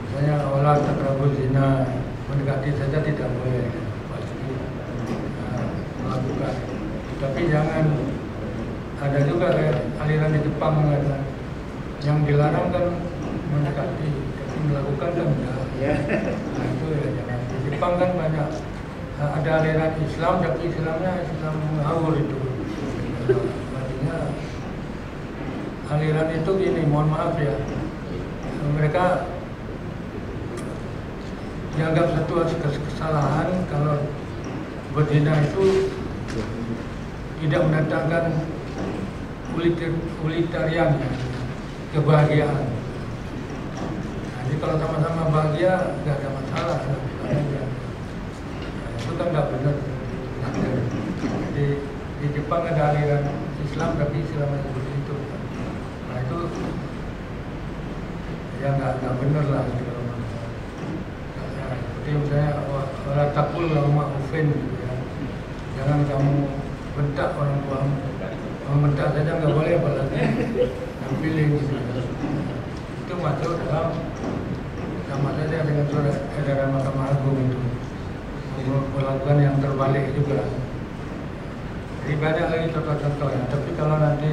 Misalnya wala taqrabuz zina, mendekati saja tidak boleh pasti melakukan. Tapi jangan, ada juga aliran di Jepang yang dilarang kan mendekati, tapi melakukan kan enggak. Nah itu ya jangan. Di Jepang kan banyak ada aliran Islam, tapi Islamnya Islam ngawur itu. Artinya aliran itu gini, mohon maaf ya, mereka dianggap satu kesalahan kalau berzina itu tidak mendatangkan utilitarian, kebahagiaan. Jadi kalau sama-sama bahagia nggak ada masalah. Nah, itu kan nggak benar. Di Jepang ada aliran Islam tapi Islamnya seperti itu. Nah itu ya nggak benar lah kalau seperti misalnya wala taqul lahuma uffin gitu ya. Jangan kamu bentak orang tuamu. Bentak saja nggak boleh, apalagi yang pilih gitu. Itu masuk dalam sama saja dengan surat edaran Mahkamah Agung itu melakukan yang terbalik juga. Jadi banyak lagi contoh-contohnya. Tapi kalau nanti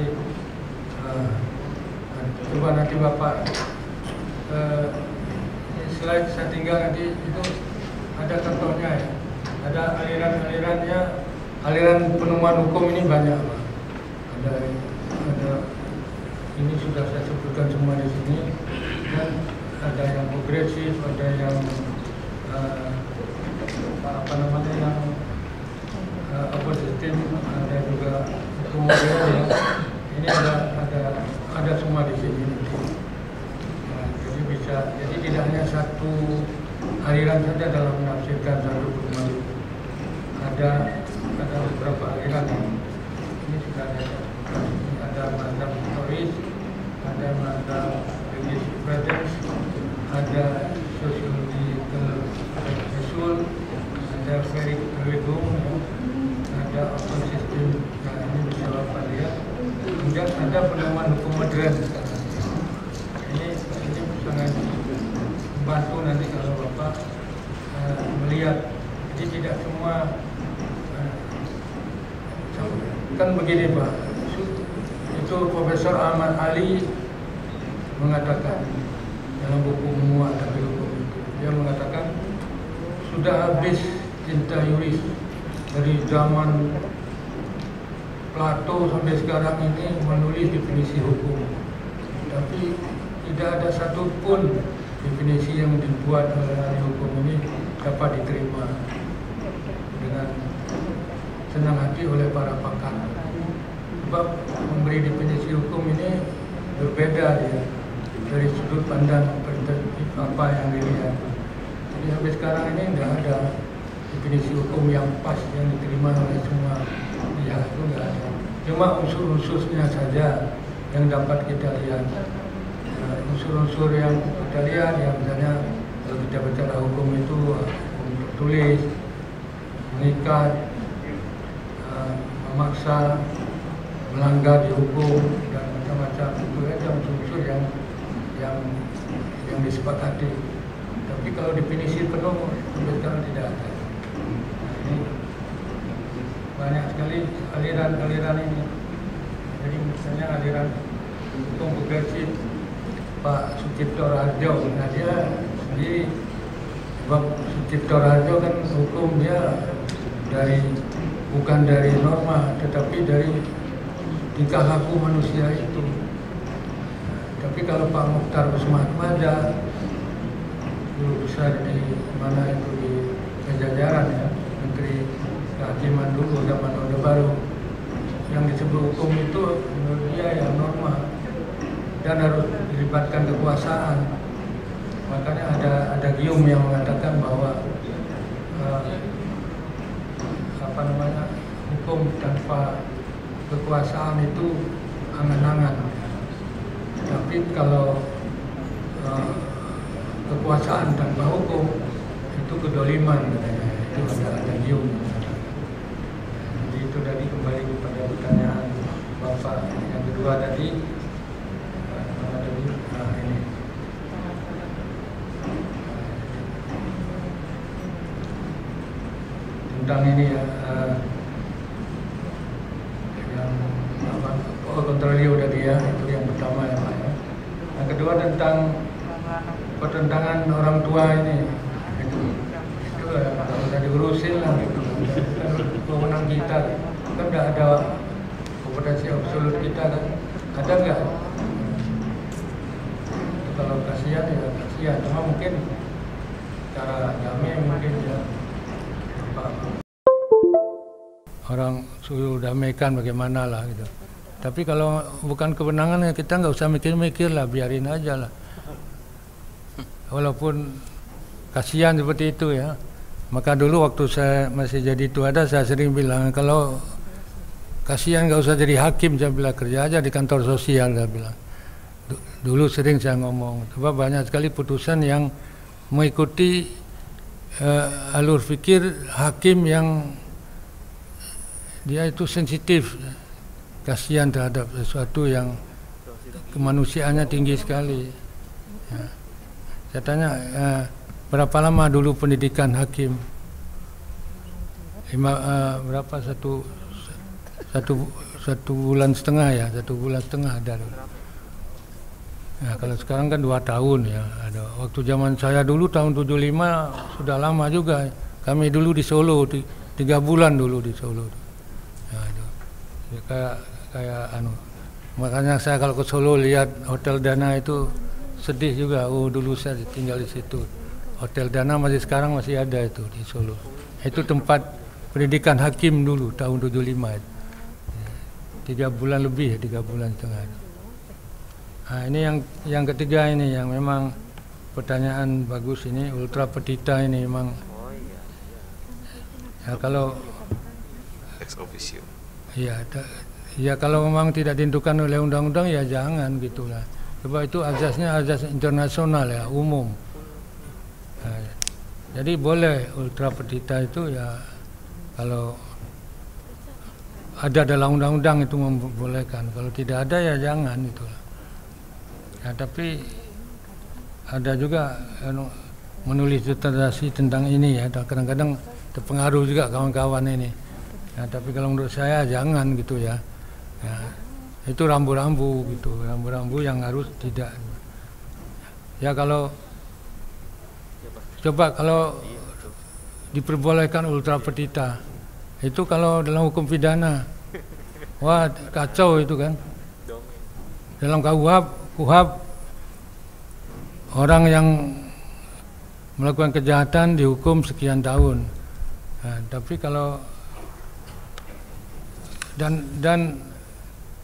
coba nanti Bapak slide saya tinggal nanti itu ada contohnya ya. Ada aliran-alirannya, aliran penemuan hukum ini banyak Pak. Ada ini sudah saya sebutkan semua di sini, dan ada yang progresif, ada yang yang opositif, ada juga hukum modern ya. Ini ada semua di sini. Nah, jadi tidak hanya satu aliran saja dalam menafsirkan satu hukum. Ada beberapa aliran yang ini sudah ada mazhab membantu nanti kalau Bapak melihat. Jadi tidak semua kan begini Pak, itu Profesor Ahmad Ali mengatakan dalam buku Muat Tapi Hukum itu, dia mengatakan sudah habis cinta yuris dari zaman Plato sampai sekarang ini menulis definisi hukum, tapi tidak ada satupun definisi yang dibuat oleh ahli hukum ini dapat diterima dengan senang hati oleh para pakar. Sebab memberi definisi hukum ini berbeda dia dari sudut pandang perspektif apa yang dilihat. Jadi sampai sekarang ini tidak ada definisi hukum yang pas yang diterima oleh semua pihak, itu tidak ada. Cuma unsur-unsurnya saja yang dapat kita lihat. Unsur-unsur yang kita lihat, ya misalnya kalau kita bicara hukum itu hukum tertulis, mengikat, memaksa, melanggar dihukum dan macam-macam, itu ada unsur-unsur yang disepakati. Tapi kalau definisi penuh sampai sekarang tidak ada. Nah, ini banyak sekali aliran-aliran ini. Jadi misalnya aliran hukum progresif Pak Sucipto Harjo, nah dia sendiri, sebab Sucipto Harjo kan hukum dia bukan dari norma, tetapi dari tingkah laku manusia itu. Tapi kalau Pak Mukhtar Kussumaatmadja dulu besar di mana itu di Pajajaran ya, Menteri Kehakiman dulu zaman Orde Baru, yang disebut hukum itu menurut dia yang norma dan harus dilibatkan kekuasaan. Makanya ada gium yang mengatakan bahwa hukum tanpa kekuasaan itu angan-angan. Tapi kalau kekuasaan tanpa hukum itu kedoliman katanya. Itu ada gium. Jadi itu tadi kembali kepada pertanyaan Bapak yang kedua tadi. Ini tentang ini ya, yang kontrolio tadi ya, itu yang pertama ya Pak ya. Yang kedua tentang pertentangan orang tua ini, itu kalau udah diurusin lah, itu kewenangan kita kan udah ada kompetensi absolut kita kan, ada nggak? Kalau kasihan ya kasihan, cuma mungkin cara damai mungkin ya orang suruh damaikan bagaimana lah gitu. Tapi kalau bukan kewenangan ya kita nggak usah mikir-mikir lah, biarin aja lah. Walaupun kasihan seperti itu ya. Maka dulu waktu saya masih jadi tuada saya sering bilang kalau kasihan nggak usah jadi hakim, saya bilang kerja aja di kantor sosial, saya bilang. Dulu sering saya ngomong, sebab banyak sekali putusan yang mengikuti alur fikir hakim yang dia itu sensitif, kasihan terhadap sesuatu yang kemanusiaannya tinggi sekali. Ya. Saya tanya, berapa lama dulu pendidikan hakim? Berapa satu bulan setengah ya, 1 bulan setengah ada. Ya, kalau sekarang kan 2 tahun ya. Ada. Waktu zaman saya dulu tahun 75 sudah lama juga. Kami dulu di Solo 3 bulan dulu di Solo. Ya, itu. Ya, kayak makanya saya kalau ke Solo lihat Hotel Dana itu sedih juga. Oh dulu saya tinggal di situ. Hotel Dana sekarang masih ada itu di Solo. Itu tempat pendidikan hakim dulu tahun 75 itu. 3 bulan lebih, 3 bulan setengah. Nah, ini yang ketiga ini yang memang pertanyaan bagus ini, ultra petita ini memang ya kalau ex officio. Ya kalau memang tidak ditentukan oleh undang-undang ya jangan gitulah. Sebab itu azasnya azas internasional ya, umum. Nah, jadi boleh ultra petita itu ya kalau ada dalam undang-undang itu membolehkan. Kalau tidak ada ya jangan itulah. Ya, tapi ada juga menulis disertasi tentang ini ya. Kadang-kadang terpengaruh juga kawan-kawan ini. Ya, tapi kalau menurut saya jangan gitu ya. Ya, itu rambu-rambu gitu, rambu-rambu yang harus tidak. Ya kalau coba kalau diperbolehkan ultra petita, itu kalau dalam hukum pidana, wah kacau itu kan. Dalam KUHP orang yang melakukan kejahatan dihukum sekian tahun. Nah, tapi kalau dan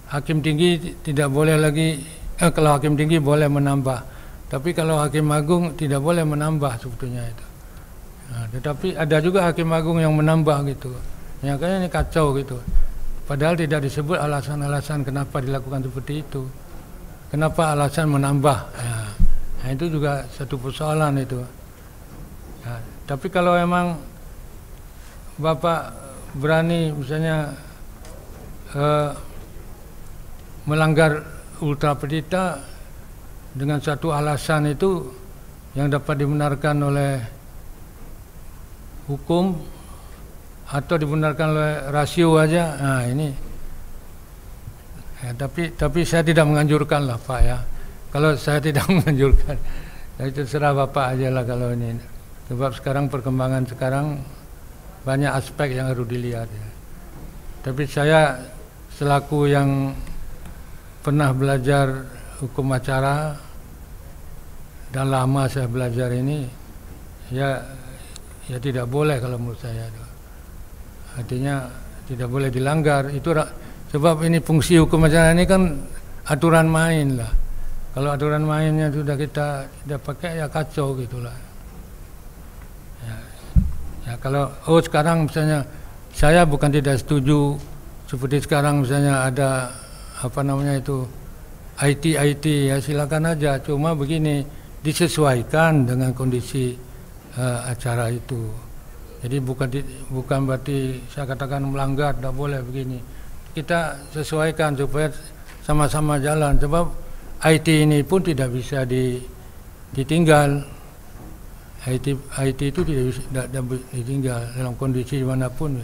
hakim tinggi tidak boleh lagi, kalau hakim tinggi boleh menambah, tapi kalau hakim agung tidak boleh menambah sebetulnya itu. Nah, tetapi ada juga hakim agung yang menambah gitu. Ya kayaknya ini kacau gitu. Padahal tidak disebut alasan-alasan kenapa dilakukan seperti itu. Kenapa alasan menambah? Ya, nah itu juga satu persoalan itu. Ya, tapi kalau emang Bapak berani misalnya melanggar ultra petita dengan satu alasan itu yang dapat dibenarkan oleh hukum atau dibenarkan oleh rasio aja, nah ini. Ya, tapi saya tidak menganjurkan lah Pak ya. Kalau saya tidak menganjurkan, ya itu terserah Bapak aja lah kalau ini. Sebab sekarang perkembangan sekarang banyak aspek yang harus dilihat ya. Tapi saya selaku yang pernah belajar hukum acara dan lama saya belajar ini, ya tidak boleh kalau menurut saya. Artinya tidak boleh dilanggar. Itu sebab ini fungsi hukum acara ini kan aturan main lah. Kalau aturan mainnya sudah kita tidak pakai ya kacau gitulah. Ya kalau sekarang misalnya saya bukan tidak setuju seperti sekarang misalnya ada apa namanya itu IT ya silakan aja. Cuma begini disesuaikan dengan kondisi acara itu. Jadi bukan berarti saya katakan melanggar, tidak boleh begini. Kita sesuaikan supaya sama-sama jalan. Sebab IT ini pun tidak bisa ditinggal. IT itu tidak bisa ditinggal dalam kondisi dimanapun.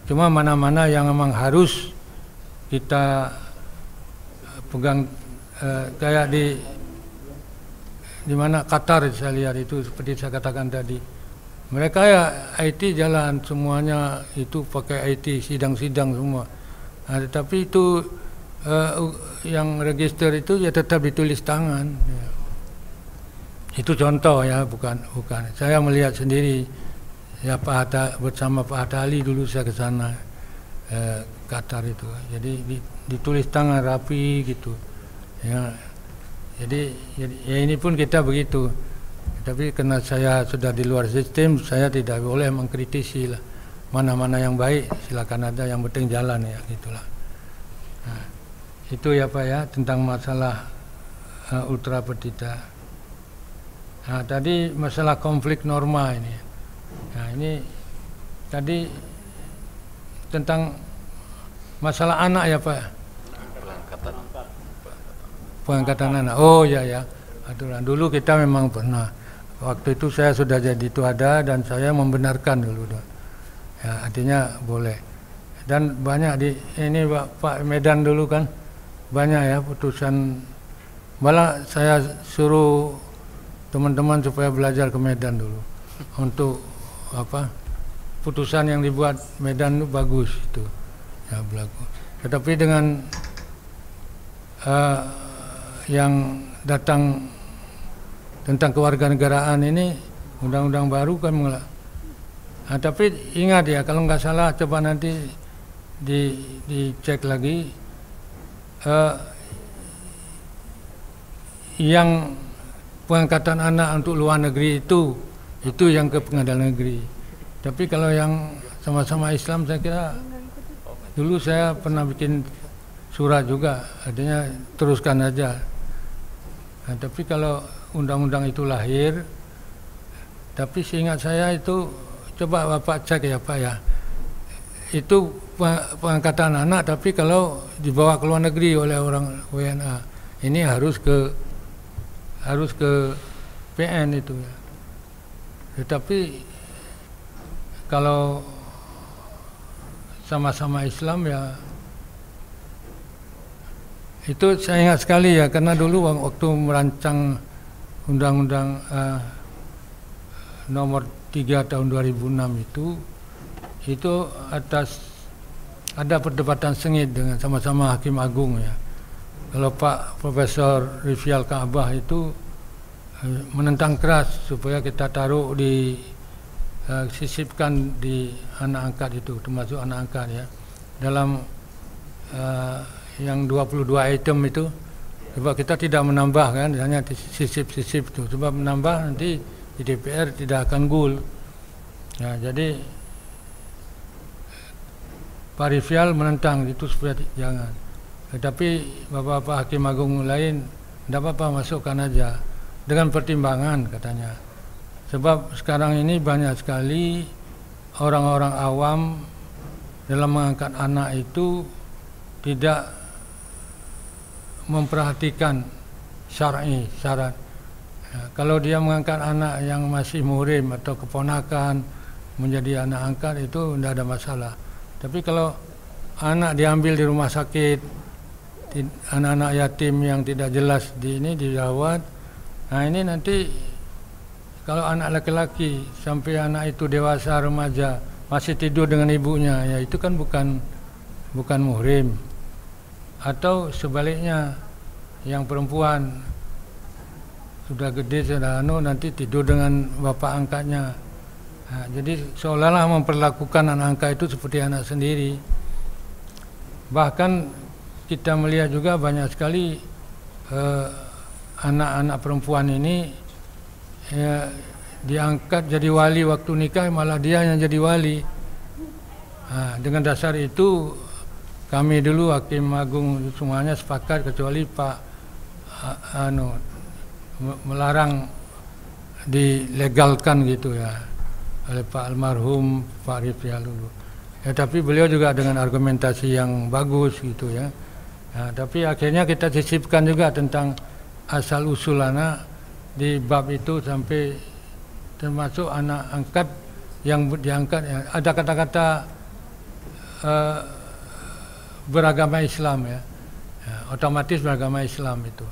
Cuma mana-mana yang memang harus kita pegang, kayak di mana Qatar saya lihat itu seperti saya katakan tadi. Mereka ya IT jalan semuanya itu pakai IT, sidang-sidang semua. Nah, tetapi itu yang register itu ya tetap ditulis tangan. Ya. Itu contoh ya, bukan. Saya melihat sendiri ya bersama Pak Hatta Ali dulu saya ke sana Qatar itu. Jadi ditulis tangan rapi gitu. Ya. Jadi ya ini pun kita begitu. Tapi karena saya sudah di luar sistem, saya tidak boleh mengkritisi lah. Mana-mana yang baik silakan ada, yang penting jalan ya gitulah. Nah, itu ya Pak ya tentang masalah ultra petita. Nah, tadi masalah konflik norma ini. Nah, ini tadi tentang masalah anak ya Pak. Pengangkatan anak. Oh ya. Aturan dulu kita memang pernah. Waktu itu saya sudah jadi tuada dan saya membenarkan dulu. Ya, artinya boleh. Dan banyak di ini Pak Medan dulu kan banyak ya putusan. Malah saya suruh teman-teman supaya belajar ke Medan dulu untuk apa putusan yang dibuat Medan itu bagus itu ya berlaku. Tetapi dengan yang datang tentang kewarganegaraan ini undang-undang baru kan nah, tapi ingat ya kalau nggak salah coba nanti dicek lagi yang pengangkatan anak untuk luar negeri itu yang ke pengadilan negeri. Tapi kalau yang sama-sama Islam saya kira dulu saya pernah bikin surat juga, artinya teruskan aja. Nah, tapi kalau undang-undang itu lahir, tapi seingat saya itu coba Bapak cek ya Pak ya, itu pengangkatan anak tapi kalau dibawa ke luar negeri oleh orang WNA ini harus ke PN itu ya. Tetapi kalau sama-sama Islam ya itu saya ingat sekali ya, karena dulu waktu merancang Undang-Undang nomor 3 tahun 2006 itu ada perdebatan sengit dengan sama-sama Hakim Agung ya. Kalau Pak Profesor Rifyal Ka'bah itu menentang keras supaya kita taruh sisipkan di anak angkat itu, termasuk anak angkat ya, dalam yang 22 item itu, sebab kita tidak menambah kan, hanya sisip-sisip itu, sebab menambah nanti di DPR tidak akan goal. Ya, jadi Pak Rifyal menentang itu supaya jangan. Tetapi Bapak-Bapak Hakim Agung lain, tidak apa-apa, masukkan aja dengan pertimbangan katanya. Sebab sekarang ini banyak sekali orang-orang awam dalam mengangkat anak itu tidak memperhatikan syarat. Ya, kalau dia mengangkat anak yang masih muhrim atau keponakan menjadi anak angkat itu tidak ada masalah. Tapi kalau anak diambil di rumah sakit, anak-anak yatim yang tidak jelas dirawat, nah ini nanti kalau anak laki-laki sampai anak itu dewasa remaja masih tidur dengan ibunya, ya itu kan bukan muhrim. Atau sebaliknya, yang perempuan sudah gede sudah nanti tidur dengan bapak angkatnya. Nah, jadi seolah-olah memperlakukan anak angkat itu seperti anak sendiri. Bahkan kita melihat juga banyak sekali anak-anak perempuan ini diangkat jadi wali waktu nikah, malah dia yang jadi wali. Nah, dengan dasar itu kami dulu Hakim Agung semuanya sepakat kecuali Pak melarang dilegalkan gitu ya oleh Pak almarhum Pak Rifyal dulu. Ya, tapi beliau juga dengan argumentasi yang bagus gitu ya. Nah, tapi akhirnya kita sisipkan juga tentang asal usul anak di bab itu, sampai termasuk anak angkat yang diangkat ya, ada kata-kata beragama Islam ya, otomatis beragama Islam itu.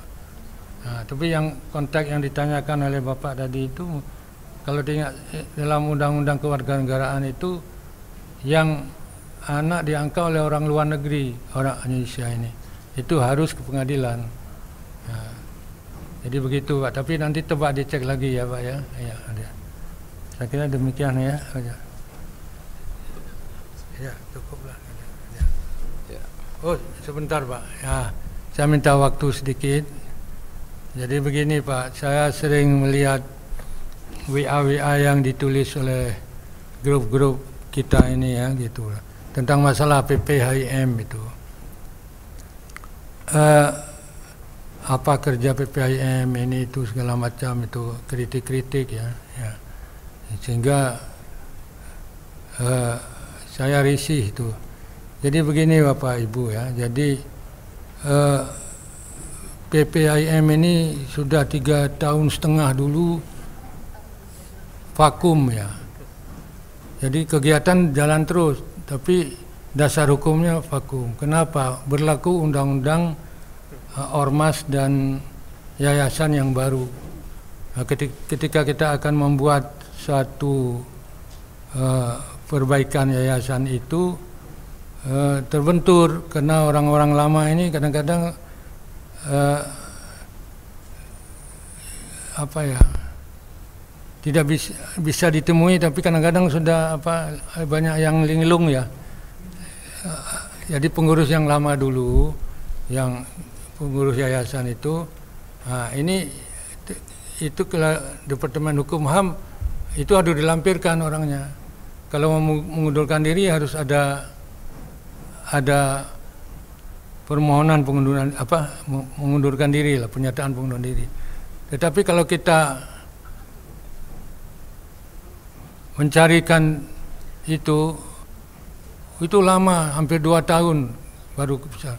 Nah, tapi yang konteks yang ditanyakan oleh Bapak tadi itu, kalau diingat dalam Undang-Undang Kewarganegaraan itu yang anak diangkat oleh orang luar negeri, orang Indonesia ini, itu harus ke pengadilan. Nah, jadi begitu Pak, tapi nanti coba dicek lagi ya Pak ya. Ya, ada. Saya kira demikian ya. Ya, cukuplah. Ya. Oh, sebentar Pak. Ya, saya minta waktu sedikit. Jadi begini Pak, saya sering melihat WA yang ditulis oleh grup-grup kita ini ya gitu tentang masalah PPHIM itu. Apa kerja PPHIM ini itu segala macam itu, kritik-kritik ya. Sehingga saya risih itu. Jadi begini Bapak Ibu ya, jadi PPHIM ini sudah 3,5 tahun dulu vakum ya. Jadi kegiatan jalan terus, tapi dasar hukumnya vakum. Kenapa? Berlaku undang-undang ormas dan yayasan yang baru. Nah, ketika kita akan membuat satu perbaikan yayasan itu terbentur karena orang-orang lama ini kadang-kadang tidak bisa ditemui, tapi kadang-kadang sudah banyak yang linglung ya. Jadi pengurus yang lama dulu, yang pengurus yayasan itu, ini itu ke Departemen Hukum HAM itu harus dilampirkan orangnya. Kalau mau mengundurkan diri harus ada permohonan mengundurkan diri lah, pernyataan pengunduran diri. Tetapi kalau kita mencarikan itu lama, hampir 2 tahun baru bisa.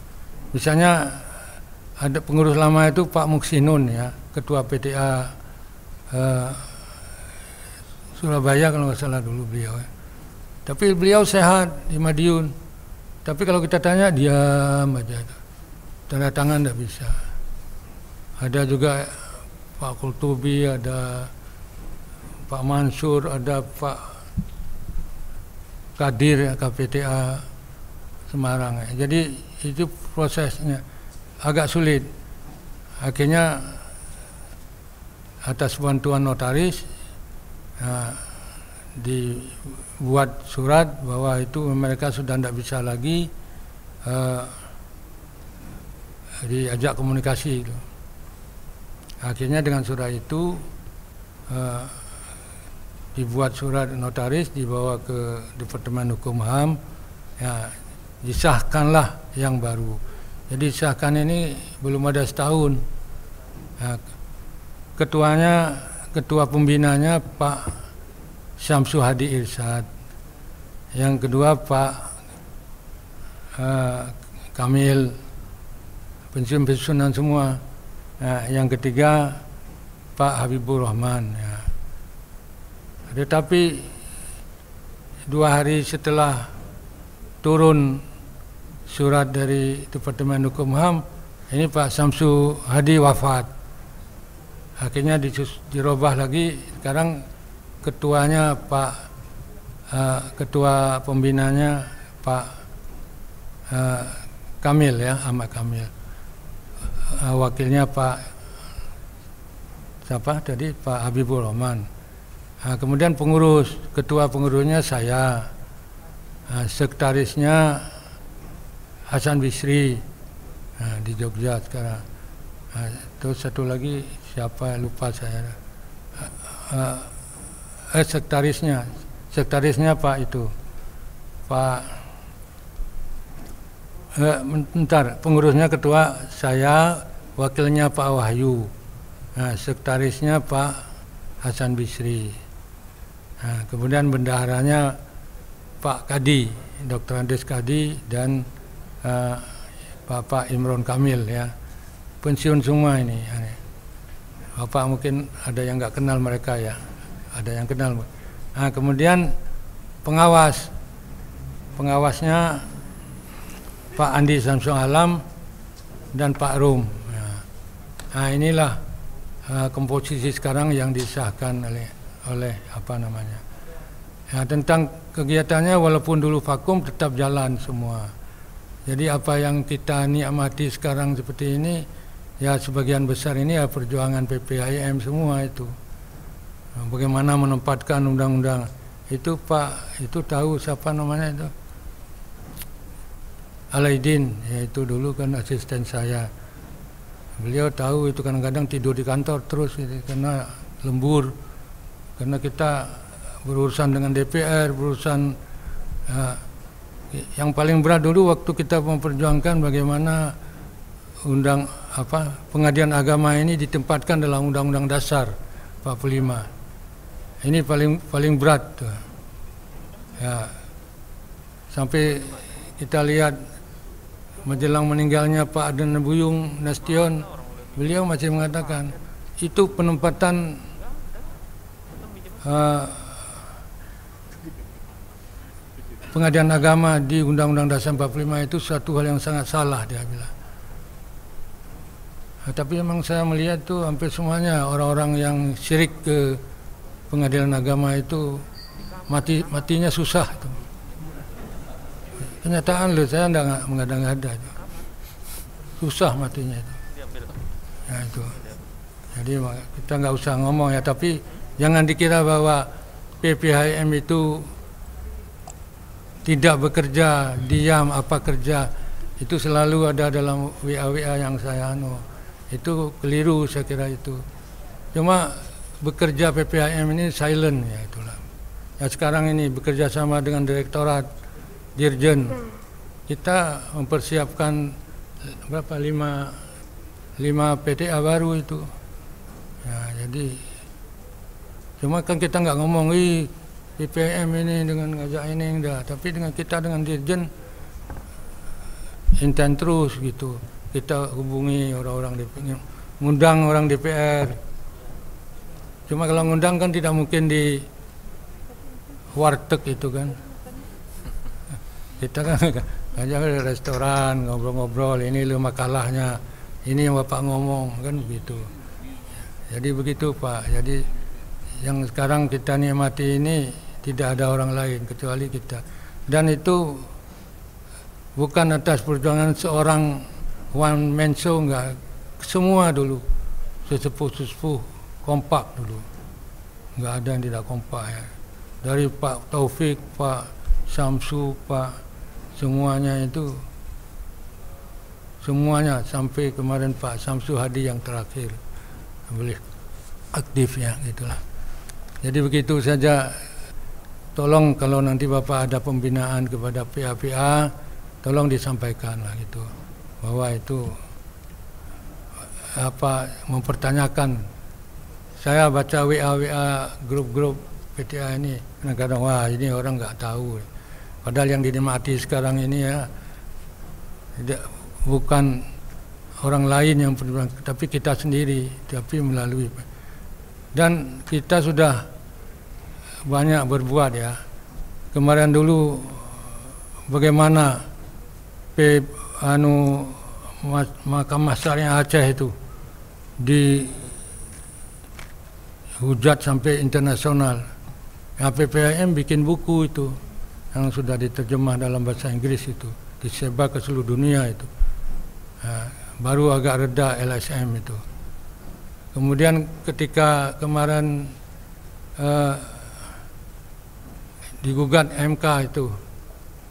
Misalnya ada pengurus lama itu Pak Muksinun ya, ketua PTA Surabaya kalau nggak salah dulu beliau. Tapi beliau sehat di Madiun. Tapi kalau kita tanya diam aja, tanda tangan tidak bisa. Ada juga Pak Kultubi, ada Pak Mansur, ada Pak Kadir KPTA Semarang. Jadi itu prosesnya agak sulit. Akhirnya atas bantuan notaris dibuat surat bahwa itu mereka sudah tidak bisa lagi diajak komunikasi itu. Akhirnya dengan surat itu dibuat surat notaris, dibawa ke Departemen Hukum HAM, ya, disahkanlah yang baru. Jadi disahkan ini belum ada setahun. Ya, ketua pembinanya Pak Syamsu Hadi Irsyad, yang kedua Pak Kamil, pensiun-pensiunan semua. Yang ketiga Pak Habibur Rahman. Ya. Tetapi 2 hari setelah turun surat dari Departemen Hukum HAM, ini Pak Syamsu Hadi wafat. Akhirnya dirubah lagi, sekarang ketuanya ketua pembinanya Pak Kamil, ya, Ahmad Kamil. Wakilnya Pak siapa tadi, Pak Habibur Rahman. Kemudian ketua pengurusnya saya, sekretarisnya Hasan Bisri di Jogja sekarang. Terus satu lagi siapa, lupa saya. Sekretarisnya Pak itu, pengurusnya ketua saya, wakilnya Pak Wahyu, sekretarisnya Pak Hasan Bisri, kemudian bendaharanya Pak Kadi, Dr. Andes Kadi, dan Bapak Imron Kamil, ya, pensiun semua ini. Bapak mungkin ada yang nggak kenal mereka, ya, ada yang kenal. Kemudian pengawasnya Pak Andi Samsul Alam dan Pak Rum. Inilah komposisi sekarang yang disahkan oleh apa namanya. Tentang kegiatannya, walaupun dulu vakum, tetap jalan semua. Jadi apa yang kita nikmati sekarang seperti ini, ya sebagian besar ini ya perjuangan PPHIM semua itu. Bagaimana menempatkan undang-undang itu, Pak, itu tahu siapa namanya itu? Alaidin, yaitu dulu kan asisten saya. Beliau tahu itu, kadang-kadang tidur di kantor terus gitu, karena lembur, karena kita berurusan dengan DPR, berurusan yang paling berat dulu waktu kita memperjuangkan bagaimana pengadilan agama ini ditempatkan dalam Undang-Undang Dasar 45. Ini paling berat tuh. Ya, sampai kita lihat menjelang meninggalnya Pak Aden Buyung Nasution, beliau masih mengatakan itu penempatan pengadilan agama di Undang-Undang Dasar 45 itu suatu hal yang sangat salah, dia bilang. Tapi memang saya melihat tuh hampir semuanya orang-orang yang syirik ke pengadilan agama itu matinya susah tuh. Kenyataan loh, saya enggak mengada-ngada itu. Susah matinya itu. Ya itu. Jadi kita nggak usah ngomong ya, tapi jangan dikira bahwa PPHIM itu tidak bekerja, diam apa kerja. Itu selalu ada dalam WA yang saya itu keliru, saya kira itu. Cuma bekerja PPHIM ini silent, ya itulah. Ya sekarang ini bekerja sama dengan Direktorat Dirjen, kita mempersiapkan berapa 5 PTA baru itu. Ya, jadi cuma kan kita nggak ngomong PPHIM ini dengan ngajak ini enggak, tapi dengan kita dengan Dirjen intent terus gitu. Kita hubungi orang-orang DPR, ngundang orang DPR. Cuma kalau ngundang kan tidak mungkin di warteg itu kan. Kita kan aja restoran ngobrol-ngobrol, ini lo makalahnya, ini yang Bapak ngomong kan begitu. Jadi begitu Pak. Jadi yang sekarang kita nikmati ini tidak ada orang lain kecuali kita. Dan itu bukan atas perjuangan seorang one man show, enggak. Semua dulu sesepuh kompak dulu. Enggak ada yang tidak kompak ya. Dari Pak Taufik, Pak Samsu, Pak semuanya itu, semuanya sampai kemarin Pak Samsu Hadi yang terakhir boleh aktif ya gitulah. Jadi begitu saja. Tolong kalau nanti Bapak ada pembinaan kepada PA-PA, tolong disampaikan lah gitu, bahwa itu apa mempertanyakan. Saya baca WA grup-grup PTA ini, kadang-kadang wah ini orang nggak tahu. Padahal yang dinikmati sekarang ini ya bukan orang lain yang berjuang, tapi kita sendiri, tapi melalui. Dan kita sudah banyak berbuat ya. Kemarin dulu bagaimana Mahkamah Syariah Aceh itu dihujat sampai internasional. PPAM bikin buku itu yang sudah diterjemah dalam bahasa Inggris itu, disebar ke seluruh dunia itu. Baru agak reda LSM itu. Kemudian ketika kemarin digugat MK itu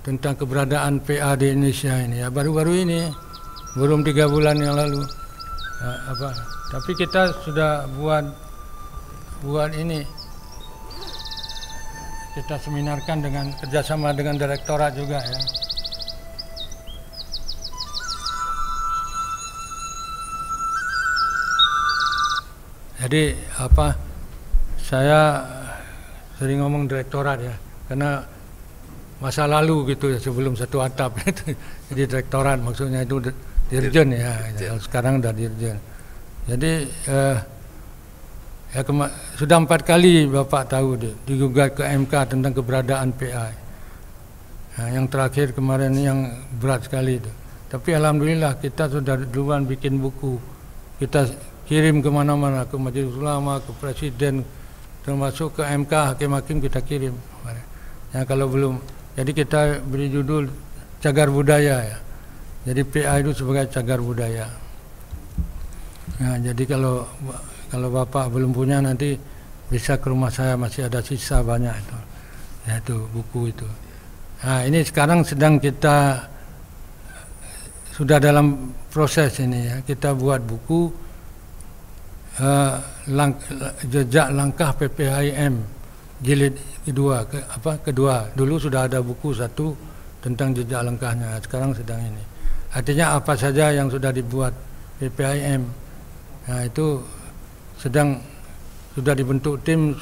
tentang keberadaan PA di Indonesia ini, ya baru-baru ini, belum 3 bulan yang lalu. Tapi kita sudah buat ini. Kita seminarkan dengan kerjasama dengan direktorat juga ya. Jadi saya sering ngomong direktorat ya, karena masa lalu gitu ya, sebelum satu atap itu. Jadi direktorat maksudnya itu dirjen ya, sekarang udah dirjen. Jadi sudah 4 kali Bapak tahu digugat ke MK tentang keberadaan PA. Yang terakhir kemarin yang berat sekali itu. Tapi alhamdulillah kita sudah duluan bikin buku. Kita kirim kemana-mana, ke Majelis Ulama, ke Presiden, termasuk ke MK, hakim-hakim kita kirim. Ya, kalau belum, jadi kita beri judul Cagar Budaya ya. Jadi PA itu sebagai cagar budaya. Nah, jadi kalau Bapak belum punya nanti bisa ke rumah saya, masih ada sisa banyak itu, yaitu buku itu. Nah ini sekarang sedang kita sudah dalam proses ini ya, kita buat buku jejak langkah PPHIM jilid kedua. Dulu sudah ada buku 1 tentang jejak langkahnya, sekarang sedang ini. Artinya apa saja yang sudah dibuat PPHIM, nah itu sudah dibentuk tim,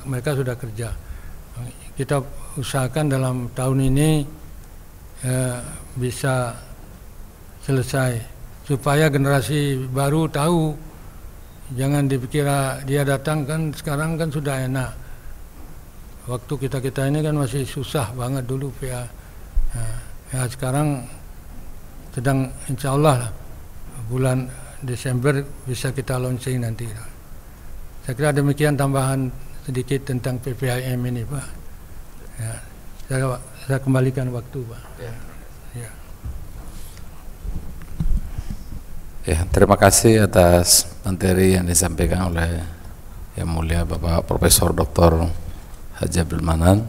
mereka sudah kerja. Kita usahakan dalam tahun ini bisa selesai supaya generasi baru tahu. Jangan dipikir dia datang kan sekarang kan sudah enak. Waktu kita ini kan masih susah banget dulu PA. Ya sekarang sedang insya Allah bulan Desember bisa kita launching nanti. Saya kira demikian tambahan sedikit tentang PPHIM ini Pak. Ya, saya kembalikan waktu Pak. Ya, terima kasih atas materi yang disampaikan oleh Yang Mulia Bapak Profesor Dr. Haji Abdul Manan.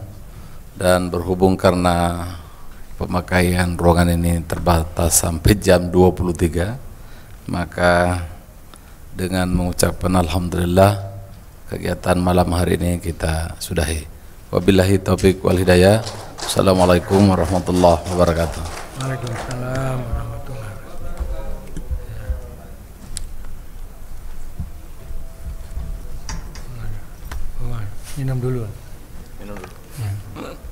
Dan berhubung karena pemakaian ruangan ini terbatas sampai jam 23, maka dengan mengucapkan alhamdulillah kegiatan malam hari ini kita sudahi. Wabillahi taufiq wal hidayah. Assalamualaikum warahmatullahi wabarakatuh. Waalaikumsalam warahmatullahi wabarakatuh. Minum dulu. Minum dulu.